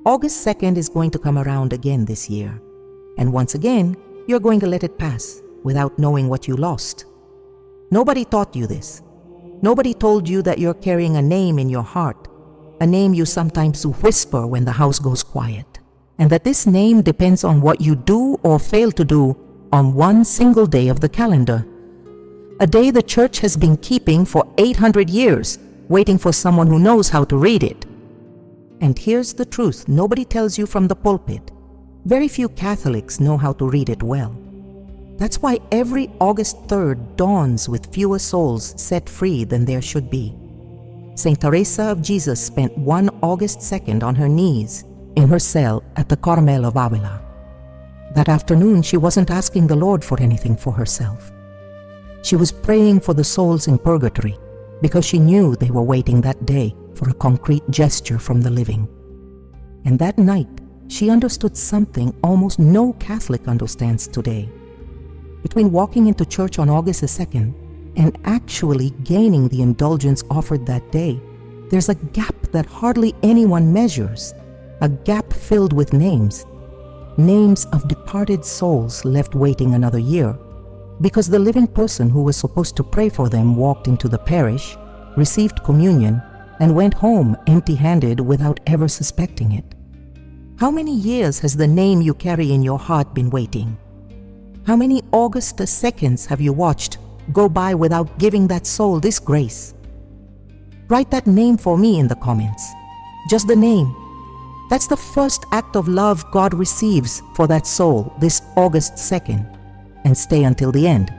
August 2nd is going to come around again this year. And once again, you're going to let it pass without knowing what you lost. Nobody taught you this. Nobody told you that you're carrying a name in your heart, a name you sometimes whisper when the house goes quiet, and that this name depends on what you do or fail to do on one single day of the calendar. A day the church has been keeping for 800 years, waiting for someone who knows how to read it. And here's the truth nobody tells you from the pulpit. Very few Catholics know how to read it well. That's why every August 3rd dawns with fewer souls set free than there should be. Saint Teresa of Jesus spent one August 2nd on her knees in her cell at the Carmel of Avila. That afternoon, she wasn't asking the Lord for anything for herself. She was praying for the souls in purgatory because she knew they were waiting that day for a concrete gesture from the living. And that night, she understood something almost no Catholic understands today. Between walking into church on August 2nd and actually gaining the indulgence offered that day, there's a gap that hardly anyone measures, a gap filled with names of departed souls left waiting another year, because the living person who was supposed to pray for them walked into the parish, received communion, and went home empty-handed without ever suspecting it. How many years has the name you carry in your heart been waiting? How many August 2nds have you watched go by without giving that soul this grace? Write that name for me in the comments. Just the name. That's the first act of love God receives for that soul this August 2nd, and stay until the end.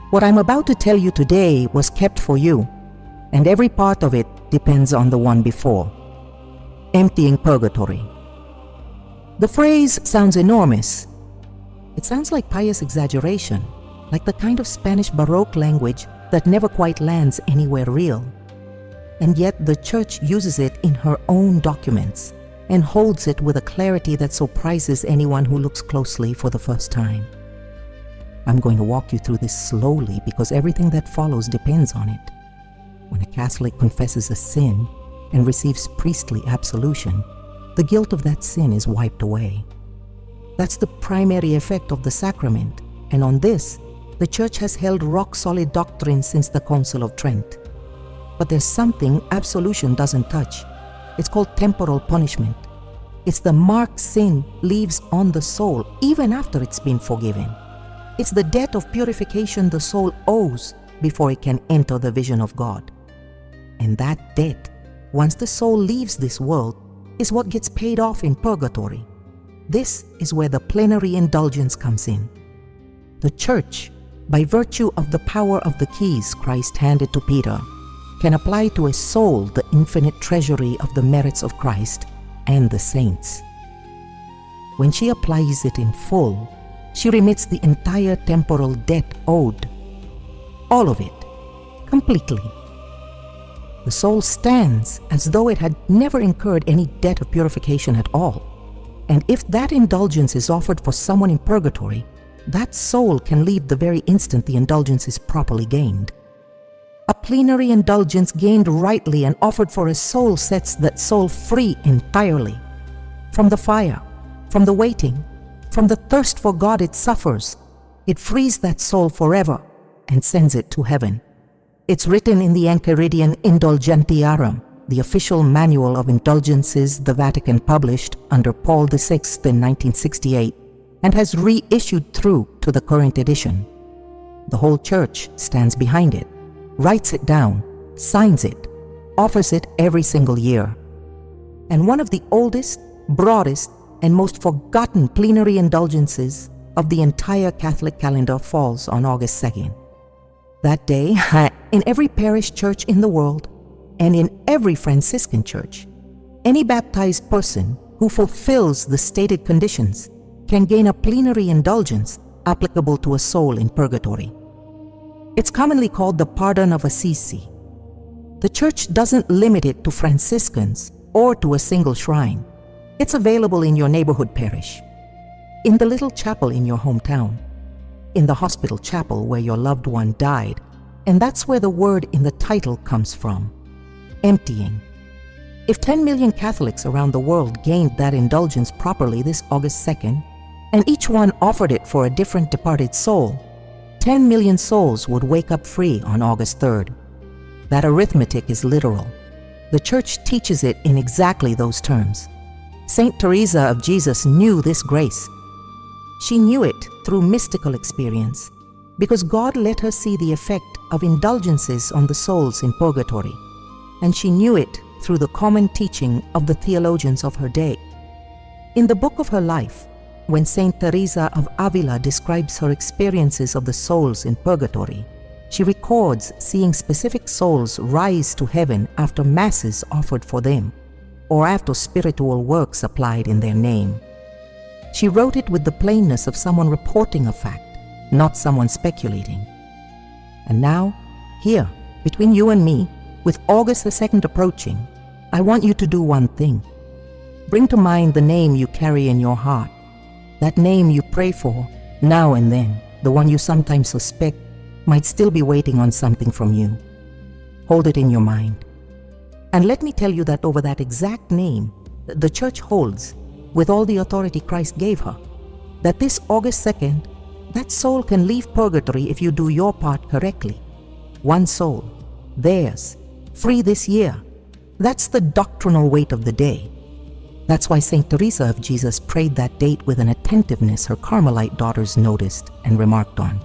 What I'm about to tell you today was kept for you, and every part of it depends on the one before. Emptying purgatory. The phrase sounds enormous. It sounds like pious exaggeration, like the kind of Spanish Baroque language that never quite lands anywhere real. And yet the Church uses it in her own documents and holds it with a clarity that surprises anyone who looks closely for the first time. I'm going to walk you through this slowly because everything that follows depends on it. When a Catholic confesses a sin and receives priestly absolution, the guilt of that sin is wiped away. That's the primary effect of the sacrament, and on this, the Church has held rock-solid doctrine since the Council of Trent. But there's something absolution doesn't touch. It's called temporal punishment. It's the mark sin leaves on the soul even after it's been forgiven. It's the debt of purification the soul owes before it can enter the vision of God. And that debt, once the soul leaves this world, is what gets paid off in purgatory. This is where the plenary indulgence comes in. The Church, by virtue of the power of the keys Christ handed to Peter, can apply to a soul the infinite treasury of the merits of Christ and the saints. When she applies it in full, she remits the entire temporal debt owed. All of it, completely. The soul stands as though it had never incurred any debt of purification at all. And if that indulgence is offered for someone in purgatory, that soul can leave the very instant the indulgence is properly gained. A plenary indulgence gained rightly and offered for a soul sets that soul free entirely. From the fire, from the waiting, from the thirst for God it suffers, it frees that soul forever and sends it to heaven. It's written in the Enchiridion Indulgentiarum, the official manual of indulgences the Vatican published under Paul VI in 1968, and has reissued through to the current edition. The whole Church stands behind it, writes it down, signs it, offers it every single year. And one of the oldest, broadest, and most forgotten plenary indulgences of the entire Catholic calendar falls on August 2nd. That day, in every parish church in the world, and in every Franciscan church, any baptized person who fulfills the stated conditions can gain a plenary indulgence applicable to a soul in purgatory. It's commonly called the pardon of Assisi. The Church doesn't limit it to Franciscans or to a single shrine. It's available in your neighborhood parish, in the little chapel in your hometown, in the hospital chapel where your loved one died, and that's where the word in the title comes from, emptying. If 10 million Catholics around the world gained that indulgence properly this August 2nd, and each one offered it for a different departed soul, 10 million souls would wake up free on August 3rd. That arithmetic is literal. The Church teaches it in exactly those terms. Saint Teresa of Jesus knew this grace. She knew it through mystical experience, because God let her see the effect of indulgences on the souls in purgatory, and she knew it through the common teaching of the theologians of her day. In the book of her life, when Saint Teresa of Avila describes her experiences of the souls in purgatory, she records seeing specific souls rise to heaven after masses offered for them, or after spiritual works applied in their name. She wrote it with the plainness of someone reporting a fact, not someone speculating. And now, here, between you and me, with August the 2nd approaching, I want you to do one thing. Bring to mind the name you carry in your heart, that name you pray for now and then, the one you sometimes suspect might still be waiting on something from you. Hold it in your mind. And let me tell you that over that exact name, the Church holds, with all the authority Christ gave her, that this August 2nd, that soul can leave purgatory if you do your part correctly. One soul, theirs, free this year. That's the doctrinal weight of the day. That's why Saint Teresa of Jesus prayed that date with an attentiveness her Carmelite daughters noticed and remarked on.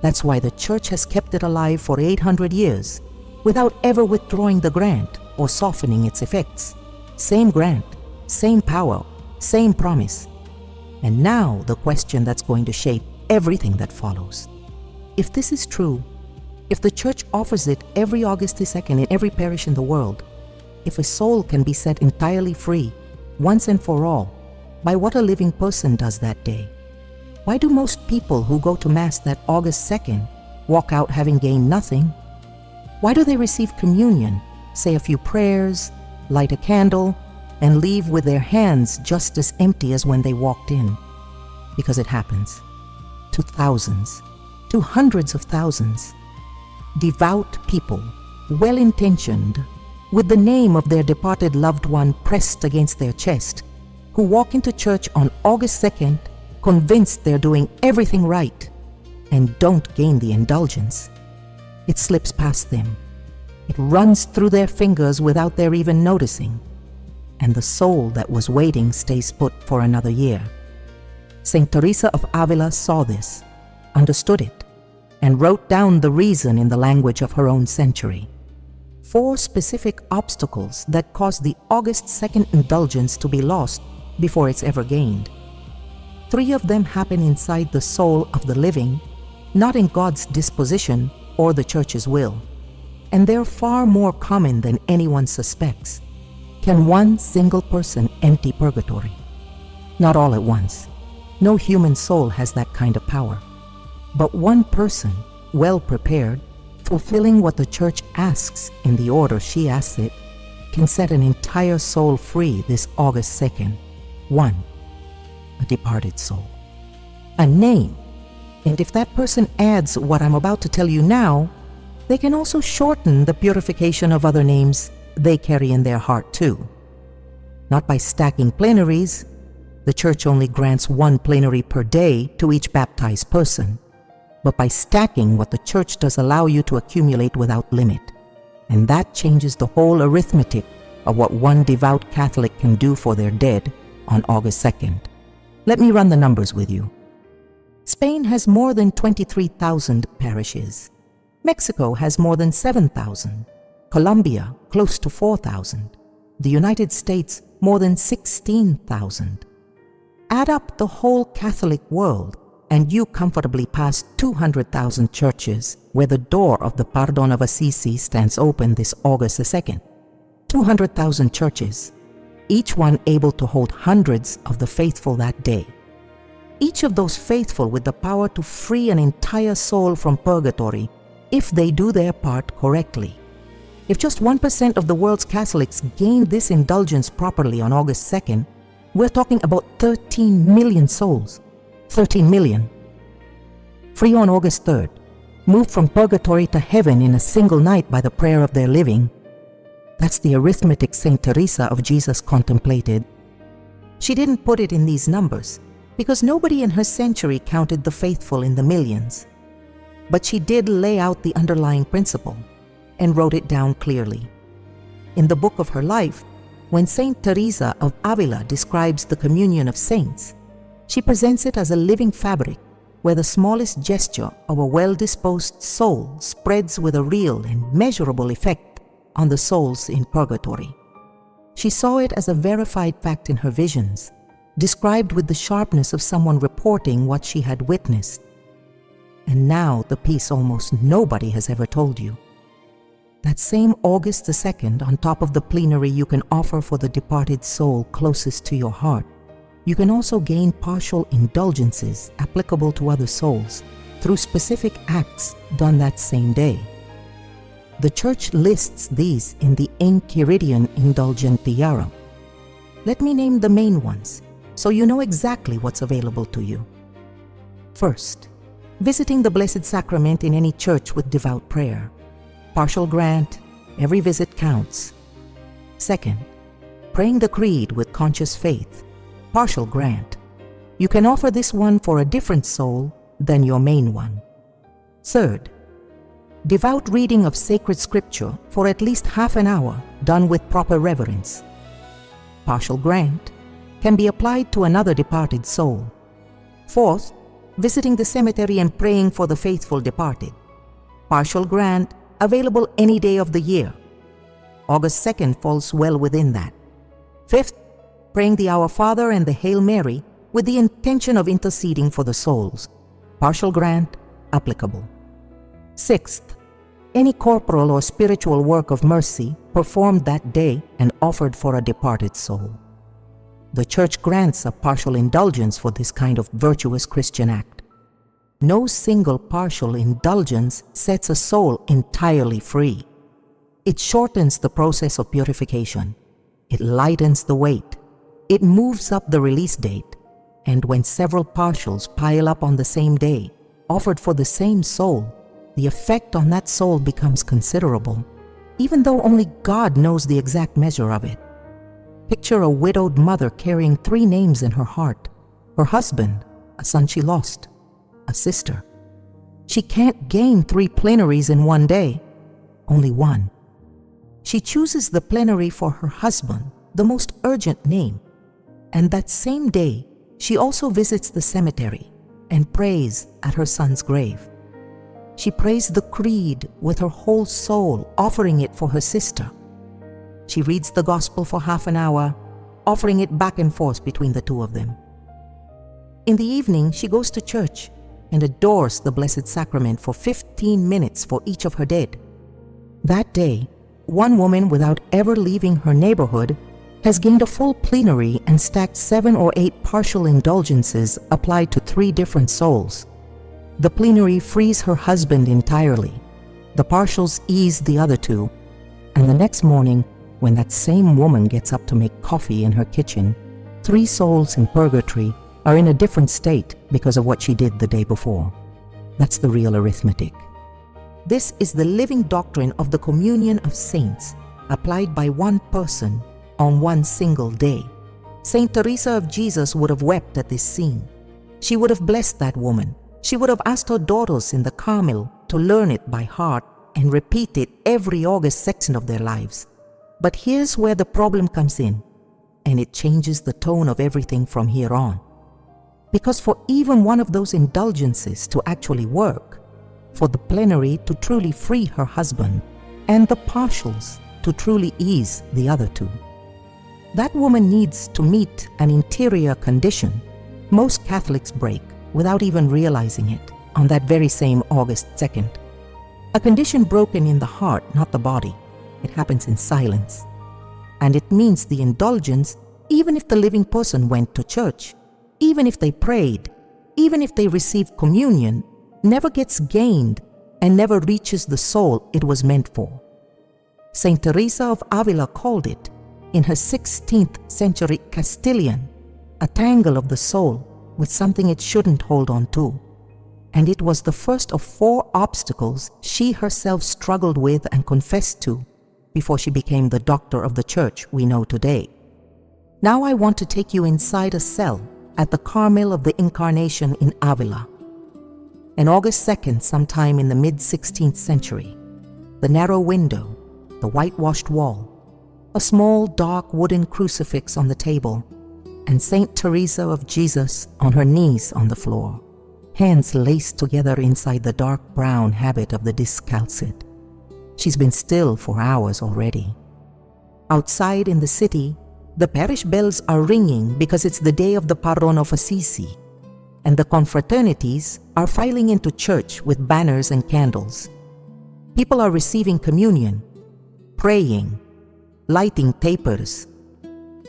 That's why the Church has kept it alive for 800 years, without ever withdrawing the grant or softening its effects. Same grant, same power, same promise. And now the question that's going to shape everything that follows. If this is true, if the Church offers it every August 2nd in every parish in the world, if a soul can be set entirely free, once and for all, by what a living person does that day, why do most people who go to Mass that August 2nd walk out having gained nothing? Why do they receive communion, say a few prayers, light a candle, and leave with their hands just as empty as when they walked in? Because it happens to thousands, to hundreds of thousands. Devout people, well-intentioned, with the name of their departed loved one pressed against their chest, who walk into church on August 2nd convinced they're doing everything right, and don't gain the indulgence. It slips past them. It runs through their fingers without their even noticing, and the soul that was waiting stays put for another year. Saint Teresa of Avila saw this, understood it, and wrote down the reason in the language of her own century. 4 specific obstacles that caused the August 2nd indulgence to be lost before it's ever gained. 3 of them happen inside the soul of the living, not in God's disposition or the Church's will. And they're far more common than anyone suspects. Can one single person empty purgatory? Not all at once. No human soul has that kind of power. But one person, well prepared, fulfilling what the Church asks in the order she asks it, can set an entire soul free this August 2nd. One, a departed soul. A name. And if that person adds what I'm about to tell you now, they can also shorten the purification of other names they carry in their heart too. Not by stacking plenaries. The Church only grants 1 plenary per day to each baptized person, but by stacking what the Church does allow you to accumulate without limit. And that changes the whole arithmetic of what one devout Catholic can do for their dead on August 2nd. Let me run the numbers with you. Spain has more than 23,000 parishes. Mexico has more than 7,000. Colombia, close to 4,000. The United States, more than 16,000. Add up the whole Catholic world, and you comfortably pass 200,000 churches where the door of the Pardon of Assisi stands open this August the 2nd. 200,000 churches, each one able to hold hundreds of the faithful that day. Each of those faithful with the power to free an entire soul from purgatory if they do their part correctly. If just 1% of the world's Catholics gain this indulgence properly on August 2nd, we're talking about 13 million souls. 13 million. Free on August 3rd, moved from purgatory to heaven in a single night by the prayer of their living. That's the arithmetic Saint Teresa of Jesus contemplated. She didn't put it in these numbers because nobody in her century counted the faithful in the millions. But she did lay out the underlying principle and wrote it down clearly. In the book of her life, when Saint Teresa of Avila describes the communion of saints, she presents it as a living fabric where the smallest gesture of a well-disposed soul spreads with a real and measurable effect on the souls in purgatory. She saw it as a verified fact in her visions, described with the sharpness of someone reporting what she had witnessed. And now the piece almost nobody has ever told you. That same August the 2nd, on top of the plenary you can offer for the departed soul closest to your heart, you can also gain partial indulgences applicable to other souls through specific acts done that same day. The Church lists these in the Enchiridion Indulgentiarum. Let me name the main ones so you know exactly what's available to you. First, visiting the Blessed Sacrament in any church with devout prayer. Partial grant, every visit counts. Second, praying the Creed with conscious faith. Partial grant. You can offer this one for a different soul than your main one. Third, devout reading of sacred scripture for at least half an hour done with proper reverence. Partial grant can be applied to another departed soul. Fourth, visiting the cemetery and praying for the faithful departed. Partial grant available any day of the year. August 2nd falls well within that. Fifth, praying the Our Father and the Hail Mary with the intention of interceding for the souls. Partial grant applicable. Sixth, any corporal or spiritual work of mercy performed that day and offered for a departed soul. The Church grants a partial indulgence for this kind of virtuous Christian act. No single partial indulgence sets a soul entirely free. It shortens the process of purification. It lightens the weight. It moves up the release date. And when several partials pile up on the same day, offered for the same soul, the effect on that soul becomes considerable, even though only God knows the exact measure of it. Picture a widowed mother carrying 3 names in her heart: her husband, a son she lost, a sister. She can't gain 3 plenaries in one day, only one. She chooses the plenary for her husband, the most urgent name, and that same day she also visits the cemetery and prays at her son's grave. She prays the Creed with her whole soul, offering it for her sister. She reads the Gospel for half an hour, offering it back and forth between the two of them. In the evening, she goes to church and adores the Blessed Sacrament for 15 minutes for each of her dead. That day, one woman, without ever leaving her neighborhood, has gained a full plenary and stacked 7 or 8 partial indulgences applied to 3 different souls. The plenary frees her husband entirely. The partials ease the other 2. And the next morning, when that same woman gets up to make coffee in her kitchen, 3 souls in purgatory are in a different state because of what she did the day before. That's the real arithmetic. This is the living doctrine of the communion of saints, applied by one person on one single day. Saint Teresa of Jesus would have wept at this scene. She would have blessed that woman. She would have asked her daughters in the Carmel to learn it by heart and repeat it every August section of their lives. But here's where the problem comes in, and it changes the tone of everything from here on. Because for even one of those indulgences to actually work, for the plenary to truly free her husband, and the partials to truly ease the other 2, that woman needs to meet an interior condition most Catholics break without even realizing it on that very same August 2nd. A condition broken in the heart, not the body. It happens in silence. And it means the indulgence, even if the living person went to church, even if they prayed, even if they received communion, never gets gained and never reaches the soul it was meant for. Saint Teresa of Avila called it, in her 16th century Castilian, a tangle of the soul with something it shouldn't hold on to. And it was the first of 4 obstacles she herself struggled with and confessed to before she became the doctor of the church we know today. Now I want to take you inside a cell at the Carmel of the Incarnation in Avila. On August 2nd, sometime in the mid-16th century, the narrow window, the whitewashed wall, a small dark wooden crucifix on the table, and Saint Teresa of Jesus on her knees on the floor, hands laced together inside the dark brown habit of the discalcid. She's been still for hours already. Outside in the city, the parish bells are ringing because it's the day of the Paron of Assisi, and the confraternities are filing into church with banners and candles. People are receiving communion, praying, lighting tapers.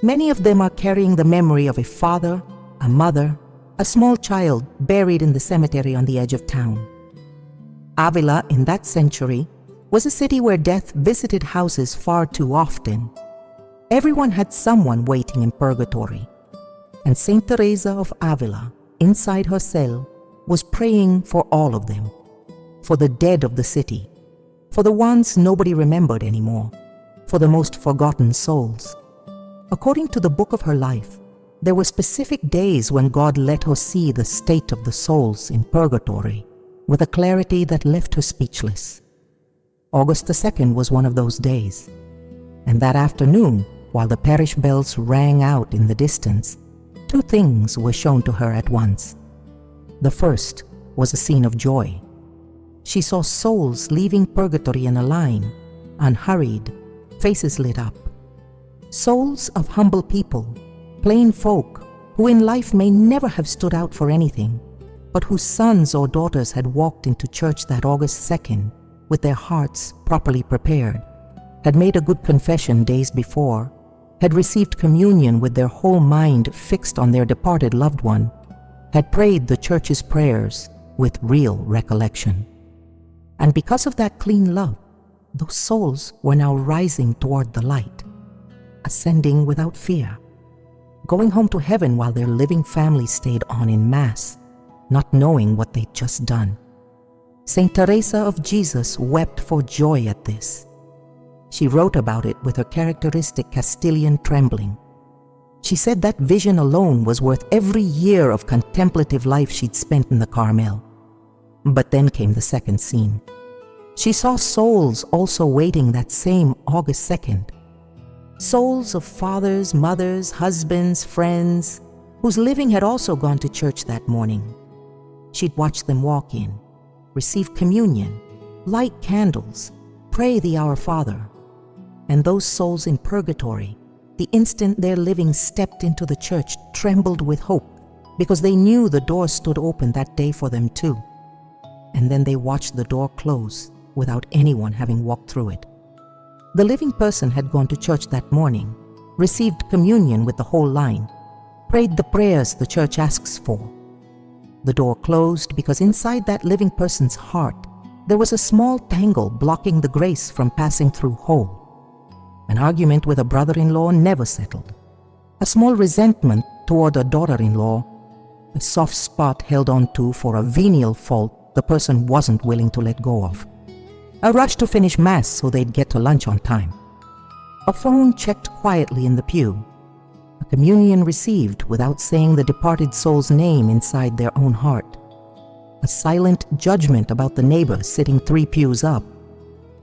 Many of them are carrying the memory of a father, a mother, a small child buried in the cemetery on the edge of town. Avila in that century was a city where death visited houses far too often. Everyone had someone waiting in purgatory, and Saint Teresa of Avila, inside her cell, was praying for all of them, for the dead of the city, for the ones nobody remembered anymore, for the most forgotten souls. According to the book of her life, there were specific days when God let her see the state of the souls in purgatory with a clarity that left her speechless. August the 2nd was one of those days, and that afternoon, while the parish bells rang out in the distance, two things were shown to her at once. The first was a scene of joy. She saw souls leaving purgatory in a line, unhurried, faces lit up. Souls of humble people, plain folk, who in life may never have stood out for anything, but whose sons or daughters had walked into church that August 2nd with their hearts properly prepared, had made a good confession days before, had received communion with their whole mind fixed on their departed loved one, had prayed the church's prayers with real recollection. And because of that clean love, those souls were now rising toward the light, ascending without fear, going home to heaven while their living family stayed on in mass, not knowing what they'd just done. Saint Teresa of Jesus wept for joy at this. She wrote about it with her characteristic Castilian trembling. She said that vision alone was worth every year of contemplative life she'd spent in the Carmel. But then came the second scene. She saw souls also waiting that same August 2nd. Souls of fathers, mothers, husbands, friends, whose living had also gone to church that morning. She'd watched them walk in, receive communion, light candles, pray the Our Father. And those souls in purgatory, the instant their living stepped into the church, trembled with hope because they knew the door stood open that day for them too. And then they watched the door close without anyone having walked through it. The living person had gone to church that morning, received communion with the whole line, prayed the prayers the church asks for. The door closed because inside that living person's heart there was a small tangle blocking the grace from passing through whole. An argument with a brother-in-law never settled. A small resentment toward a daughter-in-law. A soft spot held on to for a venial fault the person wasn't willing to let go of. A rush to finish Mass so they'd get to lunch on time. A phone checked quietly in the pew. A communion received without saying the departed soul's name inside their own heart. A silent judgment about the neighbor sitting 3 pews up.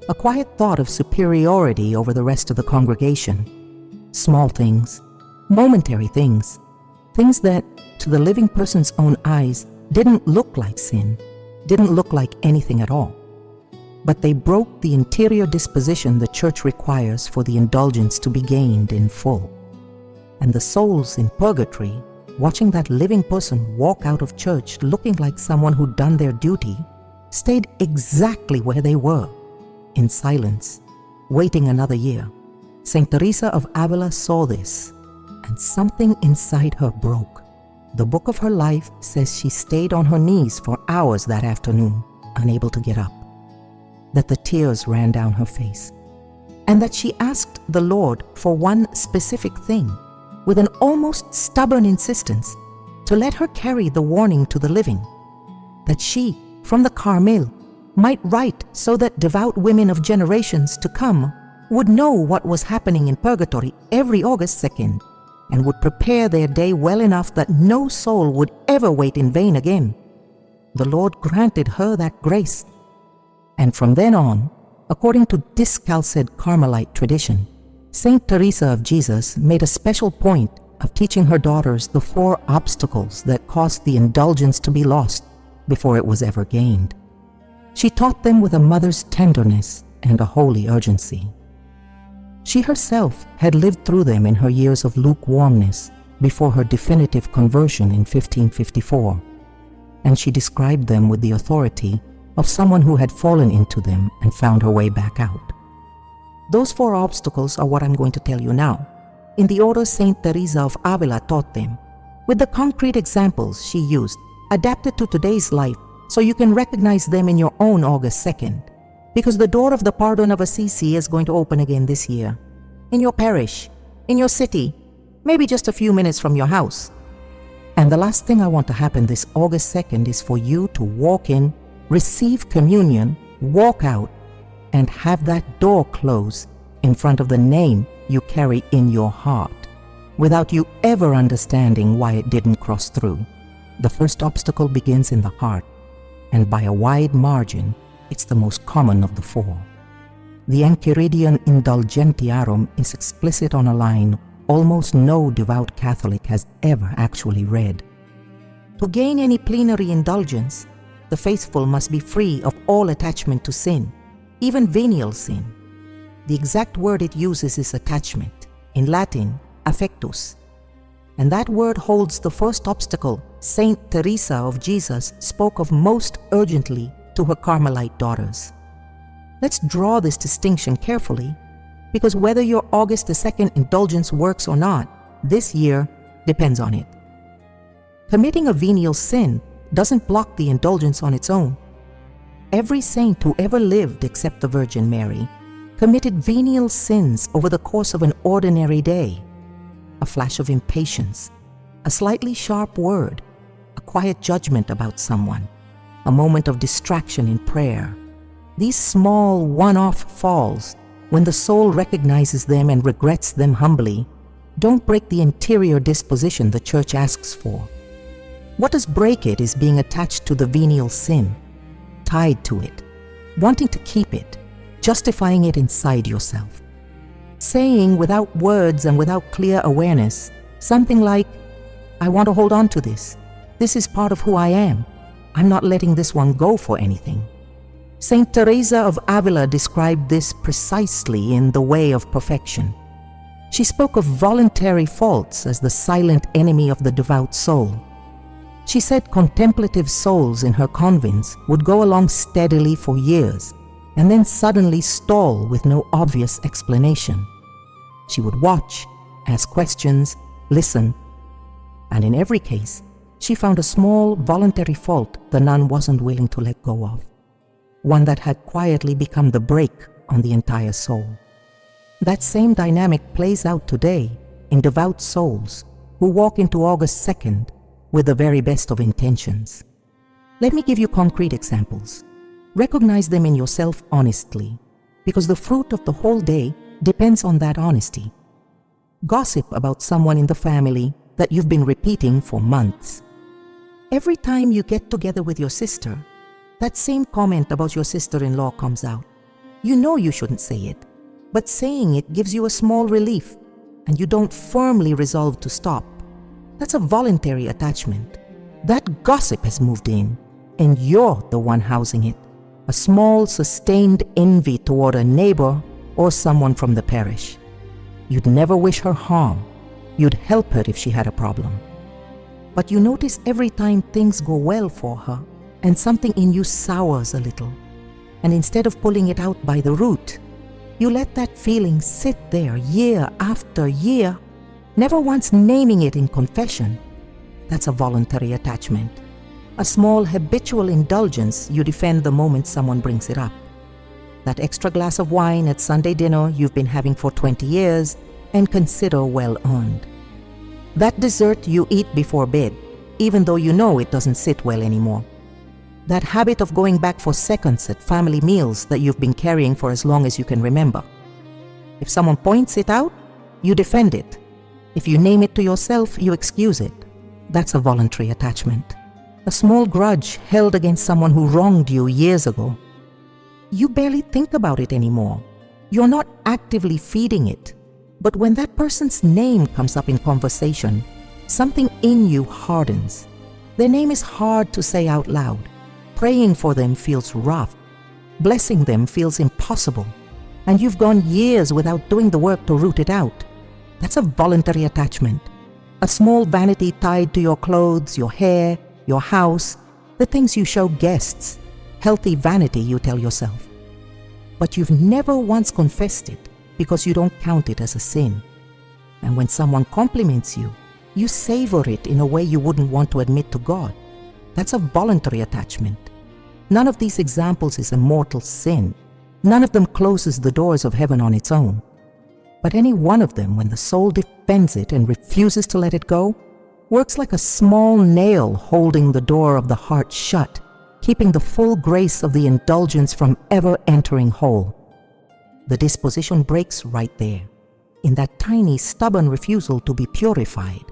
A quiet thought of superiority over the rest of the congregation. Small things, momentary things, things that, to the living person's own eyes, didn't look like sin, didn't look like anything at all. But they broke the interior disposition the church requires for the indulgence to be gained in full. And the souls in purgatory, watching that living person walk out of church looking like someone who'd done their duty, stayed exactly where they were, in silence, waiting another year. Saint Teresa of Avila saw this, and something inside her broke. The book of her life says she stayed on her knees for hours that afternoon, unable to get up, that the tears ran down her face, and that she asked the Lord for one specific thing, with an almost stubborn insistence, to let her carry the warning to the living, that she, from the Carmel, might write so that devout women of generations to come would know what was happening in Purgatory every August 2nd and would prepare their day well enough that no soul would ever wait in vain again. The Lord granted her that grace. And from then on, according to discalced Carmelite tradition, Saint Teresa of Jesus made a special point of teaching her daughters the 4 obstacles that caused the indulgence to be lost before it was ever gained. She taught them with a mother's tenderness and a holy urgency. She herself had lived through them in her years of lukewarmness before her definitive conversion in 1554, and she described them with the authority of someone who had fallen into them and found her way back out. Those 4 obstacles are what I'm going to tell you now, in the order Saint Teresa of Avila taught them, with the concrete examples she used, adapted to today's life so you can recognize them in your own August 2nd, because the door of the pardon of Assisi is going to open again this year, in your parish, in your city, maybe just a few minutes from your house. And the last thing I want to happen this August 2nd is for you to walk in, receive communion, walk out, and have that door close in front of the name you carry in your heart, without you ever understanding why it didn't cross through. The first obstacle begins in the heart, and by a wide margin, it's the most common of the 4. The Enchiridion Indulgentiarum is explicit on a line almost no devout Catholic has ever actually read. To gain any plenary indulgence, the faithful must be free of all attachment to sin, even venial sin. The exact word it uses is attachment, in Latin, affectus. And that word holds the first obstacle Saint Teresa of Jesus spoke of most urgently to her Carmelite daughters. Let's draw this distinction carefully, because whether your August 2nd indulgence works or not, this year depends on it. Committing a venial sin doesn't block the indulgence on its own. Every saint who ever lived except the Virgin Mary committed venial sins over the course of an ordinary day. A flash of impatience, a slightly sharp word, a quiet judgment about someone, a moment of distraction in prayer. These small one-off falls, when the soul recognizes them and regrets them humbly, don't break the interior disposition the Church asks for. What does break it is being attached to the venial sin, tied to it, wanting to keep it, justifying it inside yourself. Saying without words and without clear awareness, something like, I want to hold on to this. This is part of who I am. I'm not letting this one go for anything. Saint Teresa of Avila described this precisely in The Way of Perfection. She spoke of voluntary faults as the silent enemy of the devout soul. She said contemplative souls in her convents would go along steadily for years and then suddenly stall with no obvious explanation. She would watch, ask questions, listen, and in every case, she found a small voluntary fault the nun wasn't willing to let go of, one that had quietly become the brake on the entire soul. That same dynamic plays out today in devout souls who walk into August 2nd with the very best of intentions. Let me give you concrete examples. Recognize them in yourself honestly, because the fruit of the whole day depends on that honesty. Gossip about someone in the family that you've been repeating for months. Every time you get together with your sister, that same comment about your sister-in-law comes out. You know you shouldn't say it, but saying it gives you a small relief, and you don't firmly resolve to stop. That's a voluntary attachment. That gossip has moved in, and you're the one housing it. A small, sustained envy toward a neighbor or someone from the parish. You'd never wish her harm. You'd help her if she had a problem. But you notice every time things go well for her, and something in you sours a little, and instead of pulling it out by the root, you let that feeling sit there year after year, never once naming it in confession. That's a voluntary attachment. A small habitual indulgence you defend the moment someone brings it up. That extra glass of wine at Sunday dinner you've been having for 20 years and consider well earned. That dessert you eat before bed, even though you know it doesn't sit well anymore. That habit of going back for seconds at family meals that you've been carrying for as long as you can remember. If someone points it out, you defend it. If you name it to yourself, you excuse it. That's a voluntary attachment. A small grudge held against someone who wronged you years ago. You barely think about it anymore. You're not actively feeding it. But when that person's name comes up in conversation, something in you hardens. Their name is hard to say out loud. Praying for them feels rough. Blessing them feels impossible. And you've gone years without doing the work to root it out. That's a voluntary attachment. A small vanity tied to your clothes, your hair, your house, the things you show guests. Healthy vanity, you tell yourself. But you've never once confessed it because you don't count it as a sin. And when someone compliments you, you savor it in a way you wouldn't want to admit to God. That's a voluntary attachment. None of these examples is a mortal sin. None of them closes the doors of heaven on its own. But any one of them, when the soul defends it and refuses to let it go, works like a small nail holding the door of the heart shut, keeping the full grace of the indulgence from ever entering whole. The disposition breaks right there, in that tiny, stubborn refusal to be purified.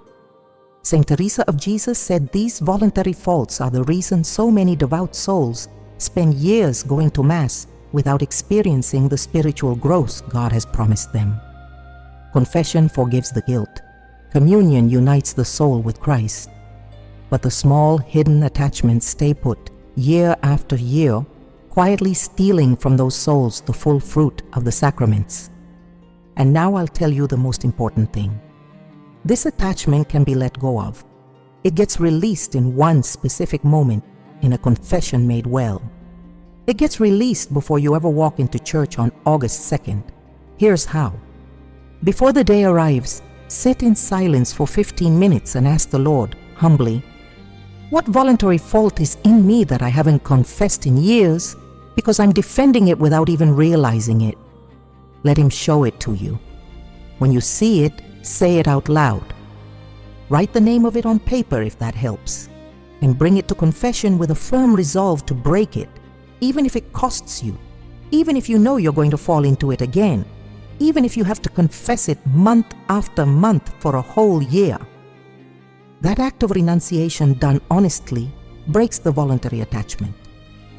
Saint Teresa of Jesus said these voluntary faults are the reason so many devout souls spend years going to Mass without experiencing the spiritual growth God has promised them. Confession forgives the guilt. Communion unites the soul with Christ. But the small, hidden attachments stay put, year after year, quietly stealing from those souls the full fruit of the sacraments. And now I'll tell you the most important thing. This attachment can be let go of. It gets released in one specific moment in a confession made well. It gets released before you ever walk into church on August 2nd. Here's how. Before the day arrives, sit in silence for 15 minutes and ask the Lord, humbly, what voluntary fault is in me that I haven't confessed in years because I'm defending it without even realizing it? Let Him show it to you. When you see it, say it out loud. Write the name of it on paper if that helps, and bring it to confession with a firm resolve to break it, even if it costs you, even if you know you're going to fall into it again, even if you have to confess it month after month for a whole year. That act of renunciation done honestly breaks the voluntary attachment,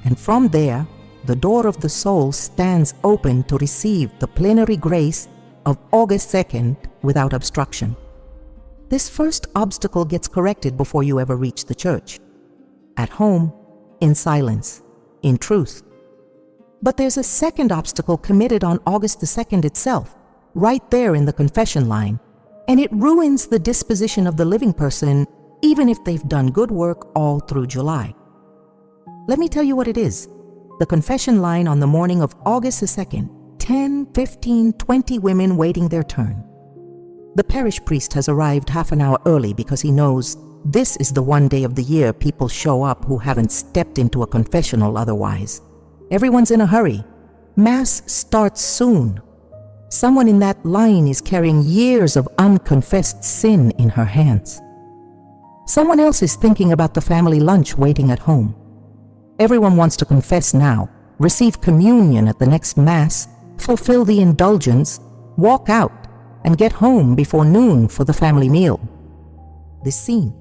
and from there, the door of the soul stands open to receive the plenary grace of August 2nd without obstruction. This first obstacle gets corrected before you ever reach the church. At home, in silence, in truth. But there's a second obstacle committed on August the 2nd itself, right there in the confession line, and it ruins the disposition of the living person even if they've done good work all through July. Let me tell you what it is. The confession line on the morning of August the 2nd, 10, 15, 20 women waiting their turn. The parish priest has arrived half an hour early because he knows this is the one day of the year people show up who haven't stepped into a confessional otherwise. Everyone's in a hurry. Mass starts soon. Someone in that line is carrying years of unconfessed sin in her hands. Someone else is thinking about the family lunch waiting at home. Everyone wants to confess now, receive communion at the next Mass, fulfill the indulgence, walk out, and get home before noon for the family meal. This scene,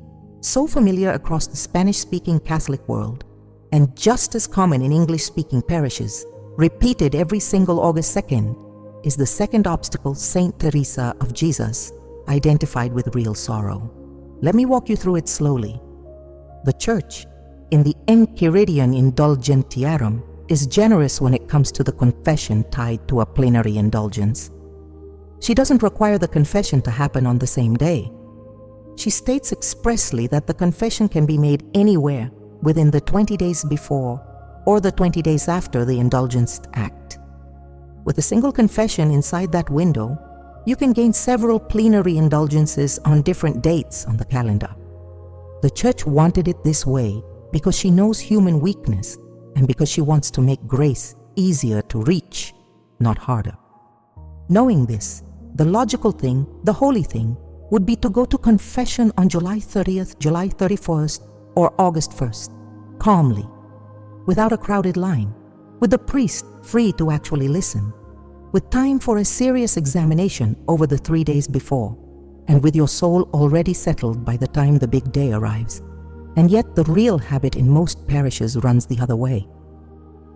so familiar across the Spanish-speaking Catholic world, and just as common in English-speaking parishes, repeated every single August 2nd, is the second obstacle Saint Teresa of Jesus identified with real sorrow. Let me walk you through it slowly. The Church, in the Enchiridion Indulgentiarum, is generous when it comes to the confession tied to a plenary indulgence. She doesn't require the confession to happen on the same day. She states expressly that the confession can be made anywhere within the 20 days before or the 20 days after the indulgence act. With a single confession inside that window, you can gain several plenary indulgences on different dates on the calendar. The Church wanted it this way because she knows human weakness and because she wants to make grace easier to reach, not harder. Knowing this, the logical thing, the holy thing, would be to go to confession on July 30th, July 31st, or August 1st, calmly, without a crowded line, with the priest free to actually listen, with time for a serious examination over the 3 days before, and with your soul already settled by the time the big day arrives. And yet the real habit in most parishes runs the other way.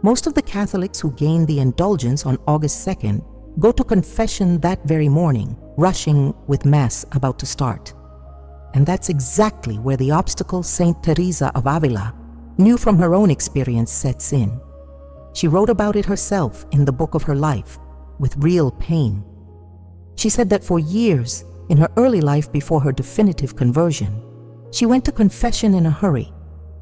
Most of the Catholics who gain the indulgence on August 2nd go to confession that very morning, rushing with Mass about to start. And that's exactly where the obstacle Saint Teresa of Avila knew from her own experience sets in. She wrote about it herself in the book of her life, with real pain. She said that for years, in her early life before her definitive conversion, she went to confession in a hurry,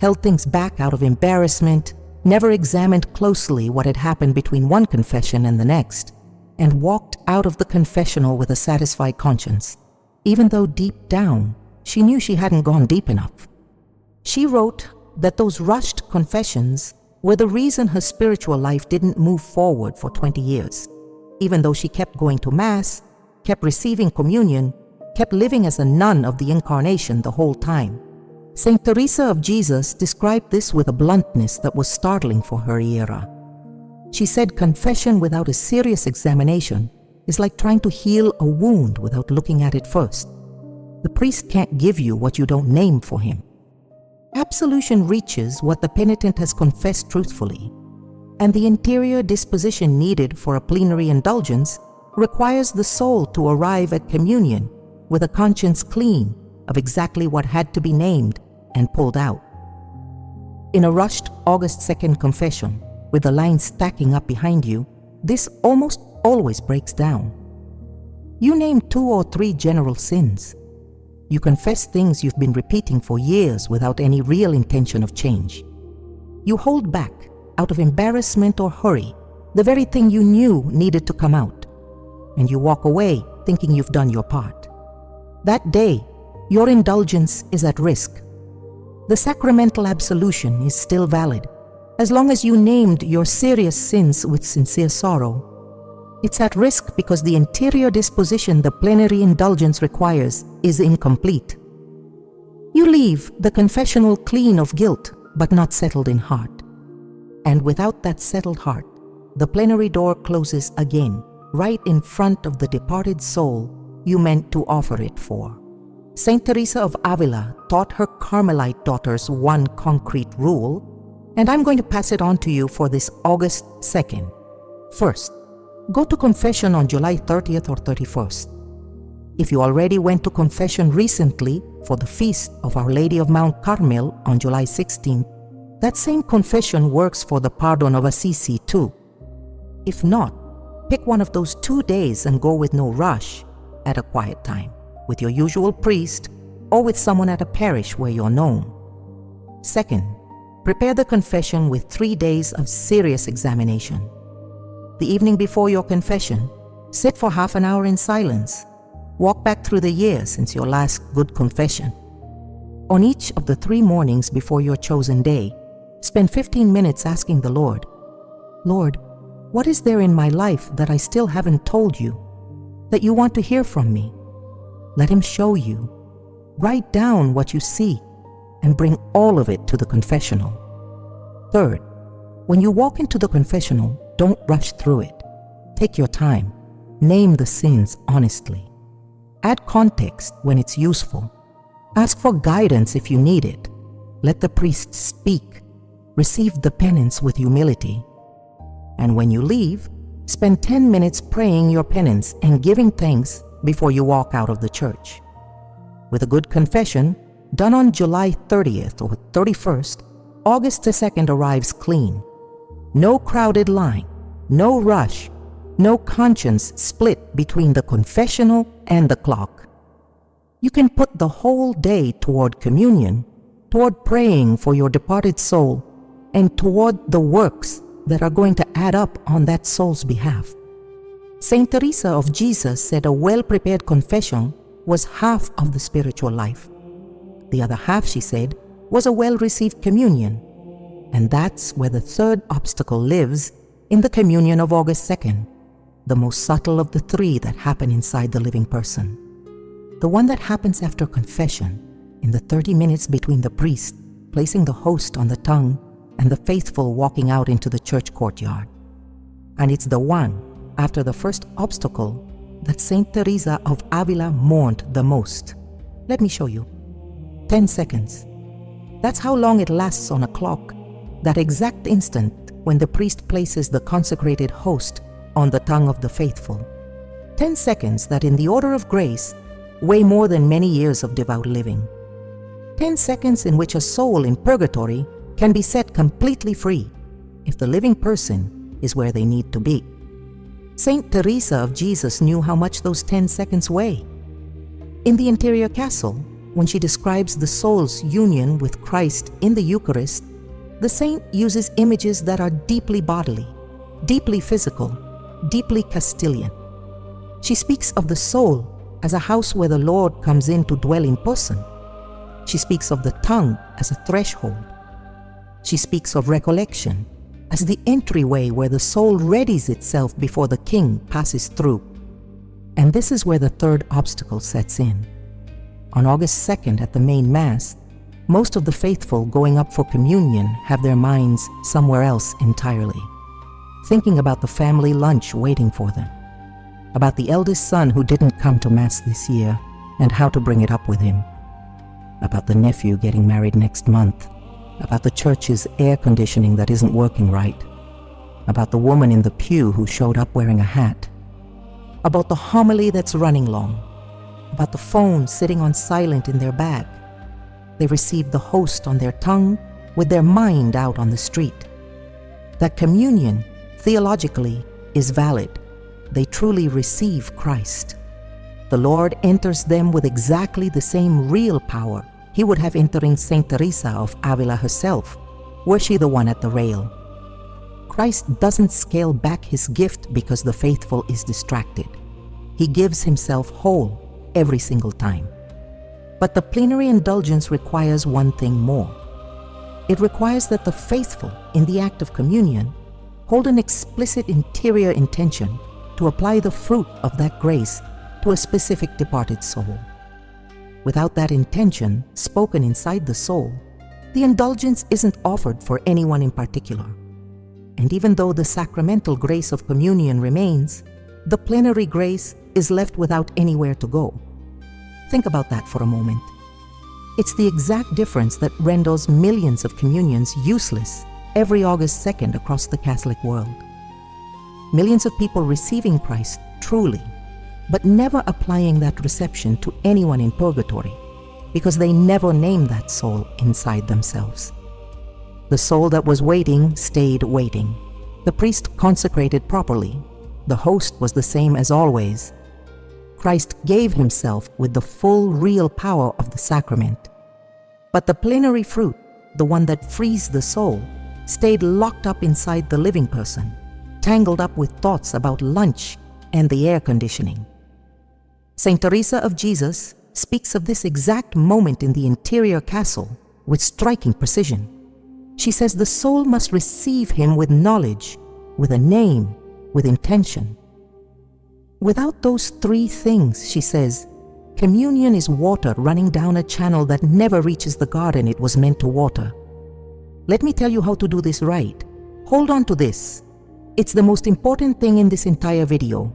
held things back out of embarrassment, never examined closely what had happened between one confession and the next, and walked out of the confessional with a satisfied conscience, even though deep down she knew she hadn't gone deep enough. She wrote that those rushed confessions were the reason her spiritual life didn't move forward for 20 years, even though she kept going to Mass, kept receiving communion, kept living as a nun of the Incarnation the whole time. Saint Teresa of Jesus described this with a bluntness that was startling for her era. She said confession without a serious examination is like trying to heal a wound without looking at it first. The priest can't give you what you don't name for him. Absolution reaches what the penitent has confessed truthfully, and the interior disposition needed for a plenary indulgence requires the soul to arrive at communion with a conscience clean of exactly what had to be named and pulled out. In a rushed August 2nd confession, with the lines stacking up behind you, this almost always breaks down. You name 2 or 3 general sins. You confess things you've been repeating for years without any real intention of change. You hold back, out of embarrassment or hurry, the very thing you knew needed to come out, and you walk away thinking you've done your part. That day, your indulgence is at risk. The sacramental absolution is still valid, as long as you named your serious sins with sincere sorrow. It's at risk because the interior disposition the plenary indulgence requires is incomplete. You leave the confessional clean of guilt, but not settled in heart. And without that settled heart, the plenary door closes again, right in front of the departed soul you meant to offer it for. Saint Teresa of Avila taught her Carmelite daughters one concrete rule, and I'm going to pass it on to you for this August 2nd. First, go to confession on July 30th or 31st. If you already went to confession recently for the feast of Our Lady of Mount Carmel on July 16th, that same confession works for the Pardon of Assisi too. If not, pick one of those 2 days and go with no rush, at a quiet time, with your usual priest or with someone at a parish where you're known. Second, prepare the confession with 3 days of serious examination. The evening before your confession, sit for half an hour in silence. Walk back through the year since your last good confession. On each of the 3 mornings before your chosen day, spend 15 minutes asking the Lord, "Lord, what is there in my life that I still haven't told you, that you want to hear from me?" Let Him show you. Write down what you see and bring all of it to the confessional. Third, when you walk into the confessional, don't rush through it. Take your time. Name the sins honestly. Add context when it's useful. Ask for guidance if you need it. Let the priest speak. Receive the penance with humility. And when you leave, spend 10 minutes praying your penance and giving thanks before you walk out of the church. With a good confession, done on July 30th or 31st, August 2nd arrives clean. No crowded line, no rush, no conscience split between the confessional and the clock. You can put the whole day toward communion, toward praying for your departed soul, and toward the works that are going to add up on that soul's behalf. Saint Teresa of Jesus said a well-prepared confession was half of the spiritual life. The other half, she said, was a well-received communion. And that's where the third obstacle lives, in the communion of August 2nd, the most subtle of the 3 that happen inside the living person. The one that happens after confession, in the 30 minutes between the priest placing the host on the tongue and the faithful walking out into the church courtyard. And it's the one after the first obstacle that Saint Teresa of Avila mourned the most. Let me show you. 10 seconds. That's how long it lasts on a clock, that exact instant when the priest places the consecrated host on the tongue of the faithful. 10 seconds that in the order of grace weigh more than many years of devout living. 10 seconds in which a soul in purgatory can be set completely free if the living person is where they need to be. Saint Teresa of Jesus knew how much those 10 seconds weigh. In the interior castle, when she describes the soul's union with Christ in the Eucharist, the saint uses images that are deeply bodily, deeply physical, deeply Castilian. She speaks of the soul as a house where the Lord comes in to dwell in person. She speaks of the tongue as a threshold. She speaks of recollection as the entryway where the soul readies itself before the King passes through. And this is where the third obstacle sets in. On August 2nd at the main Mass, most of the faithful going up for communion have their minds somewhere else entirely, thinking about the family lunch waiting for them, about the eldest son who didn't come to Mass this year and how to bring it up with him, about the nephew getting married next month, about the church's air conditioning that isn't working right, about the woman in the pew who showed up wearing a hat, about the homily that's running long, about the phone sitting on silent in their bag. They received the host on their tongue with their mind out on the street. That communion, theologically, is valid. They truly receive Christ. The Lord enters them with exactly the same real power He would have entering Saint Teresa of Avila herself, were she the one at the rail. Christ doesn't scale back His gift because the faithful is distracted. He gives Himself whole every single time. But the plenary indulgence requires one thing more. It requires that the faithful, in the act of communion, hold an explicit interior intention to apply the fruit of that grace to a specific departed soul. Without that intention spoken inside the soul, the indulgence isn't offered for anyone in particular. And even though the sacramental grace of communion remains, the plenary grace is left without anywhere to go. Think about that for a moment. It's the exact difference that renders millions of communions useless every August 2nd across the Catholic world. Millions of people receiving Christ truly, but never applying that reception to anyone in purgatory because they never named that soul inside themselves. The soul that was waiting stayed waiting. The priest consecrated properly. The host was the same as always. Christ gave Himself with the full real power of the sacrament. But the plenary fruit, the one that frees the soul, stayed locked up inside the living person, tangled up with thoughts about lunch and the air conditioning. Saint Teresa of Jesus speaks of this exact moment in the interior castle with striking precision. She says the soul must receive Him with knowledge, with a name, with intention. Without those three things, she says, communion is water running down a channel that never reaches the garden it was meant to water. Let me tell you how to do this right. Hold on to this. It's the most important thing in this entire video.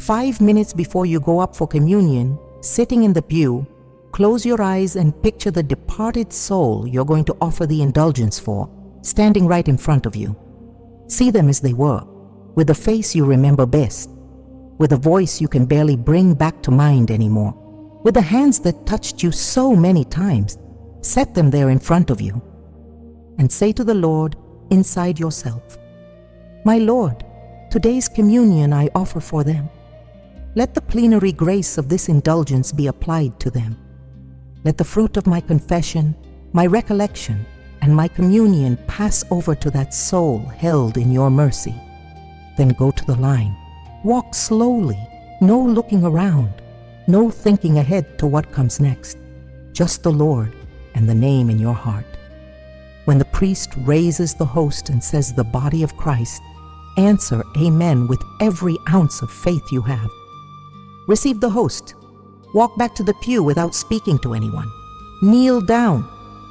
5 minutes before you go up for communion, sitting in the pew, close your eyes and picture the departed soul you're going to offer the indulgence for, standing right in front of you. See them as they were, with the face you remember best, with a voice you can barely bring back to mind anymore, with the hands that touched you so many times. Set them there in front of you and say to the Lord inside yourself, "My Lord, today's communion I offer for them. Let the plenary grace of this indulgence be applied to them. Let the fruit of my confession, my recollection, and my communion pass over to that soul held in your mercy." Then go to the line. Walk slowly, no looking around, no thinking ahead to what comes next. Just the Lord and the name in your heart. When the priest raises the host and says the body of Christ, answer amen with every ounce of faith you have. Receive the host. Walk back to the pew without speaking to anyone. Kneel down,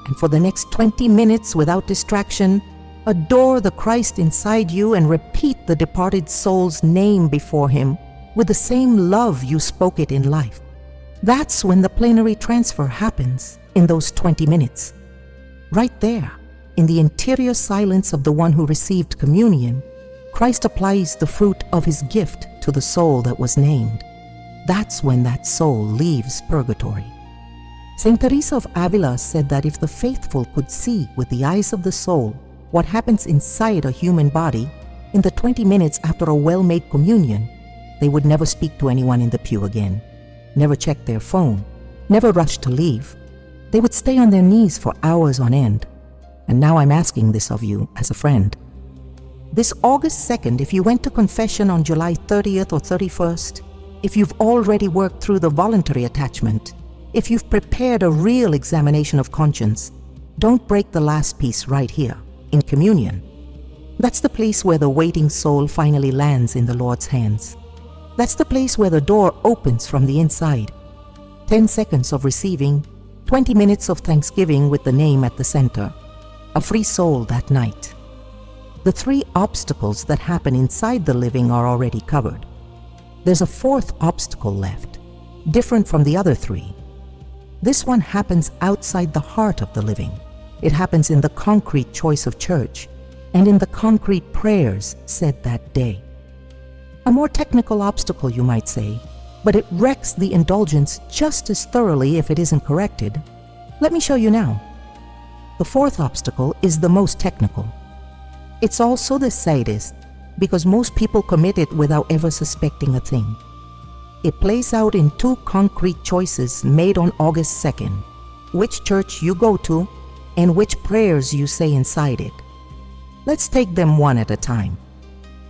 and for the next 20 minutes without distraction, Adore the Christ inside you and repeat the departed soul's name before Him with the same love you spoke it in life. That's when the plenary transfer happens in those 20 minutes. Right there, in the interior silence of the one who received communion, Christ applies the fruit of His gift to the soul that was named. That's when that soul leaves purgatory. Saint Teresa of Avila said that if the faithful could see with the eyes of the soul what happens inside a human body in the 20 minutes after a well-made communion, they would never speak to anyone in the pew again, never check their phone, never rush to leave. They would stay on their knees for hours on end. And now I'm asking this of you as a friend. This August 2nd, if you went to confession on July 30th or 31st, if you've already worked through the voluntary attachment, if you've prepared a real examination of conscience, don't break the last piece right here, in communion. That's the place where the waiting soul finally lands in the Lord's hands. That's the place where the door opens from the inside. 10 seconds of receiving, 20 minutes of thanksgiving with the name at the center. A free soul that night. The 3 obstacles that happen inside the living are already covered. There's a 4th obstacle left, different from the other 3. This one happens outside the heart of the living. It happens in the concrete choice of church and in the concrete prayers said that day. A more technical obstacle, you might say, but it wrecks the indulgence just as thoroughly if it isn't corrected. Let me show you now. The 4th obstacle is the most technical. It's also the saddest because most people commit it without ever suspecting a thing. It plays out in 2 concrete choices made on August 2nd, which church you go to and which prayers you say inside it. Let's take them one at a time.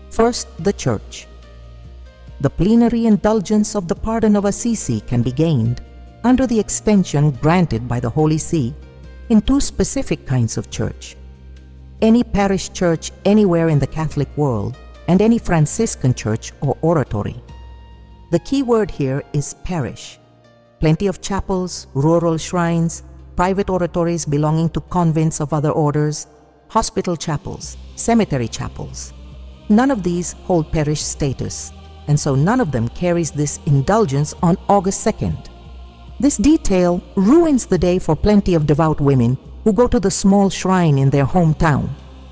First, the church. The plenary indulgence of the pardon of Assisi can be gained under the extension granted by the Holy See in 2 specific kinds of church. Any parish church anywhere in the Catholic world and any Franciscan church or oratory. The key word here is parish. Plenty of chapels, rural shrines, private oratories belonging to convents of other orders, hospital chapels, cemetery chapels. None of these hold parish status, and so none of them carries this indulgence on August 2nd. This detail ruins the day for plenty of devout women who go to the small shrine in their hometown,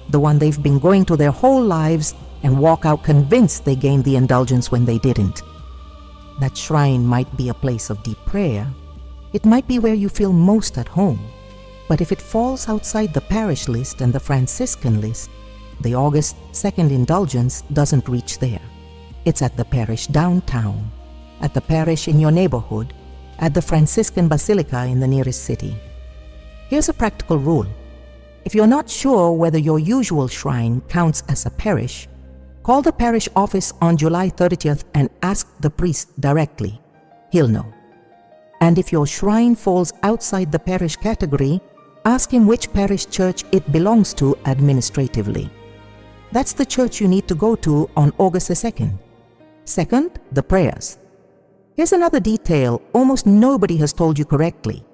the one they've been going to their whole lives, and walk out convinced they gained the indulgence when they didn't. That shrine might be a place of deep prayer. It might be where you feel most at home. But if it falls outside the parish list and the Franciscan list, the August 2nd indulgence doesn't reach there. It's at the parish downtown, at the parish in your neighborhood, at the Franciscan Basilica in the nearest city. Here's a practical rule. If you're not sure whether your usual shrine counts as a parish, call the parish office on July 30th and ask the priest directly. He'll know. And if your shrine falls outside the parish category, ask him which parish church it belongs to administratively. That's the church you need to go to on August 2nd. Second, the prayers. Here's another detail almost nobody has told you correctly.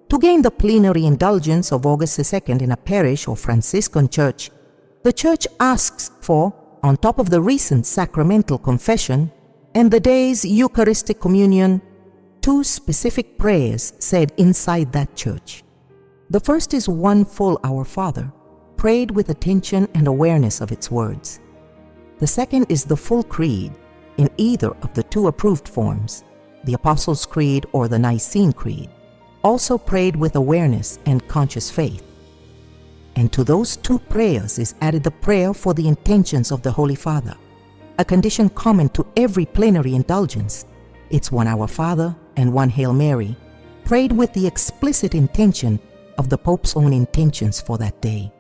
To gain the plenary indulgence of August 2nd in a parish or Franciscan church, the church asks for, on top of the recent sacramental confession and the day's Eucharistic communion, 2 specific prayers said inside that church. The first is one full Our Father, prayed with attention and awareness of its words. The second is the full creed in either of the 2 approved forms, the Apostles' Creed or the Nicene Creed, also prayed with awareness and conscious faith. And to those 2 prayers is added the prayer for the intentions of the Holy Father, a condition common to every plenary indulgence. It's one Our Father and one Hail Mary, prayed with the explicit intention of the Pope's own intentions for that day.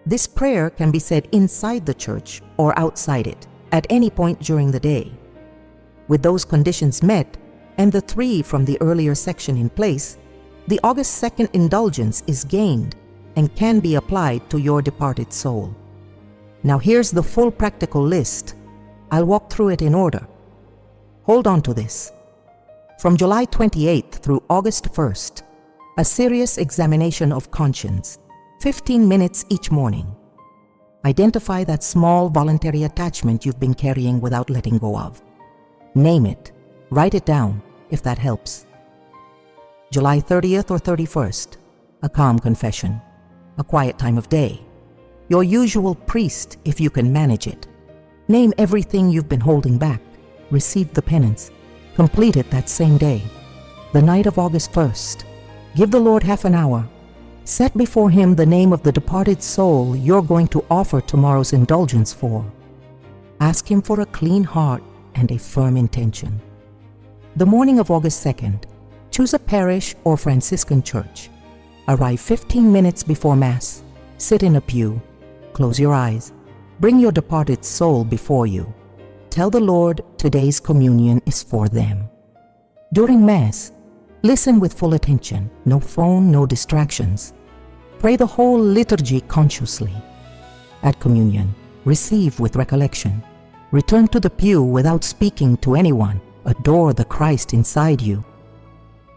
This prayer can be said inside the church or outside it at any point during the day. With those conditions met and the 3 from the earlier section in place, the August 2nd indulgence is gained and can be applied to your departed soul. Now here's the full practical list. I'll walk through it in order. Hold on to this. From July 28th through August 1st, a serious examination of conscience, 15 minutes each morning. Identify that small voluntary attachment you've been carrying without letting go of. Name it. Write it down, if that helps. July 30th or 31st, a calm confession, a quiet time of day. Your usual priest, if you can manage it. Name everything you've been holding back. Receive the penance. Complete it that same day. The night of August 1st. Give the Lord half an hour. Set before Him the name of the departed soul you're going to offer tomorrow's indulgence for. Ask Him for a clean heart and a firm intention. The morning of August 2nd, choose a parish or Franciscan church. Arrive 15 minutes before Mass. Sit in a pew. Close your eyes. Bring your departed soul before you. Tell the Lord today's communion is for them. During Mass, listen with full attention. No phone, no distractions. Pray the whole liturgy consciously. At communion, receive with recollection. Return to the pew without speaking to anyone. Adore the Christ inside you.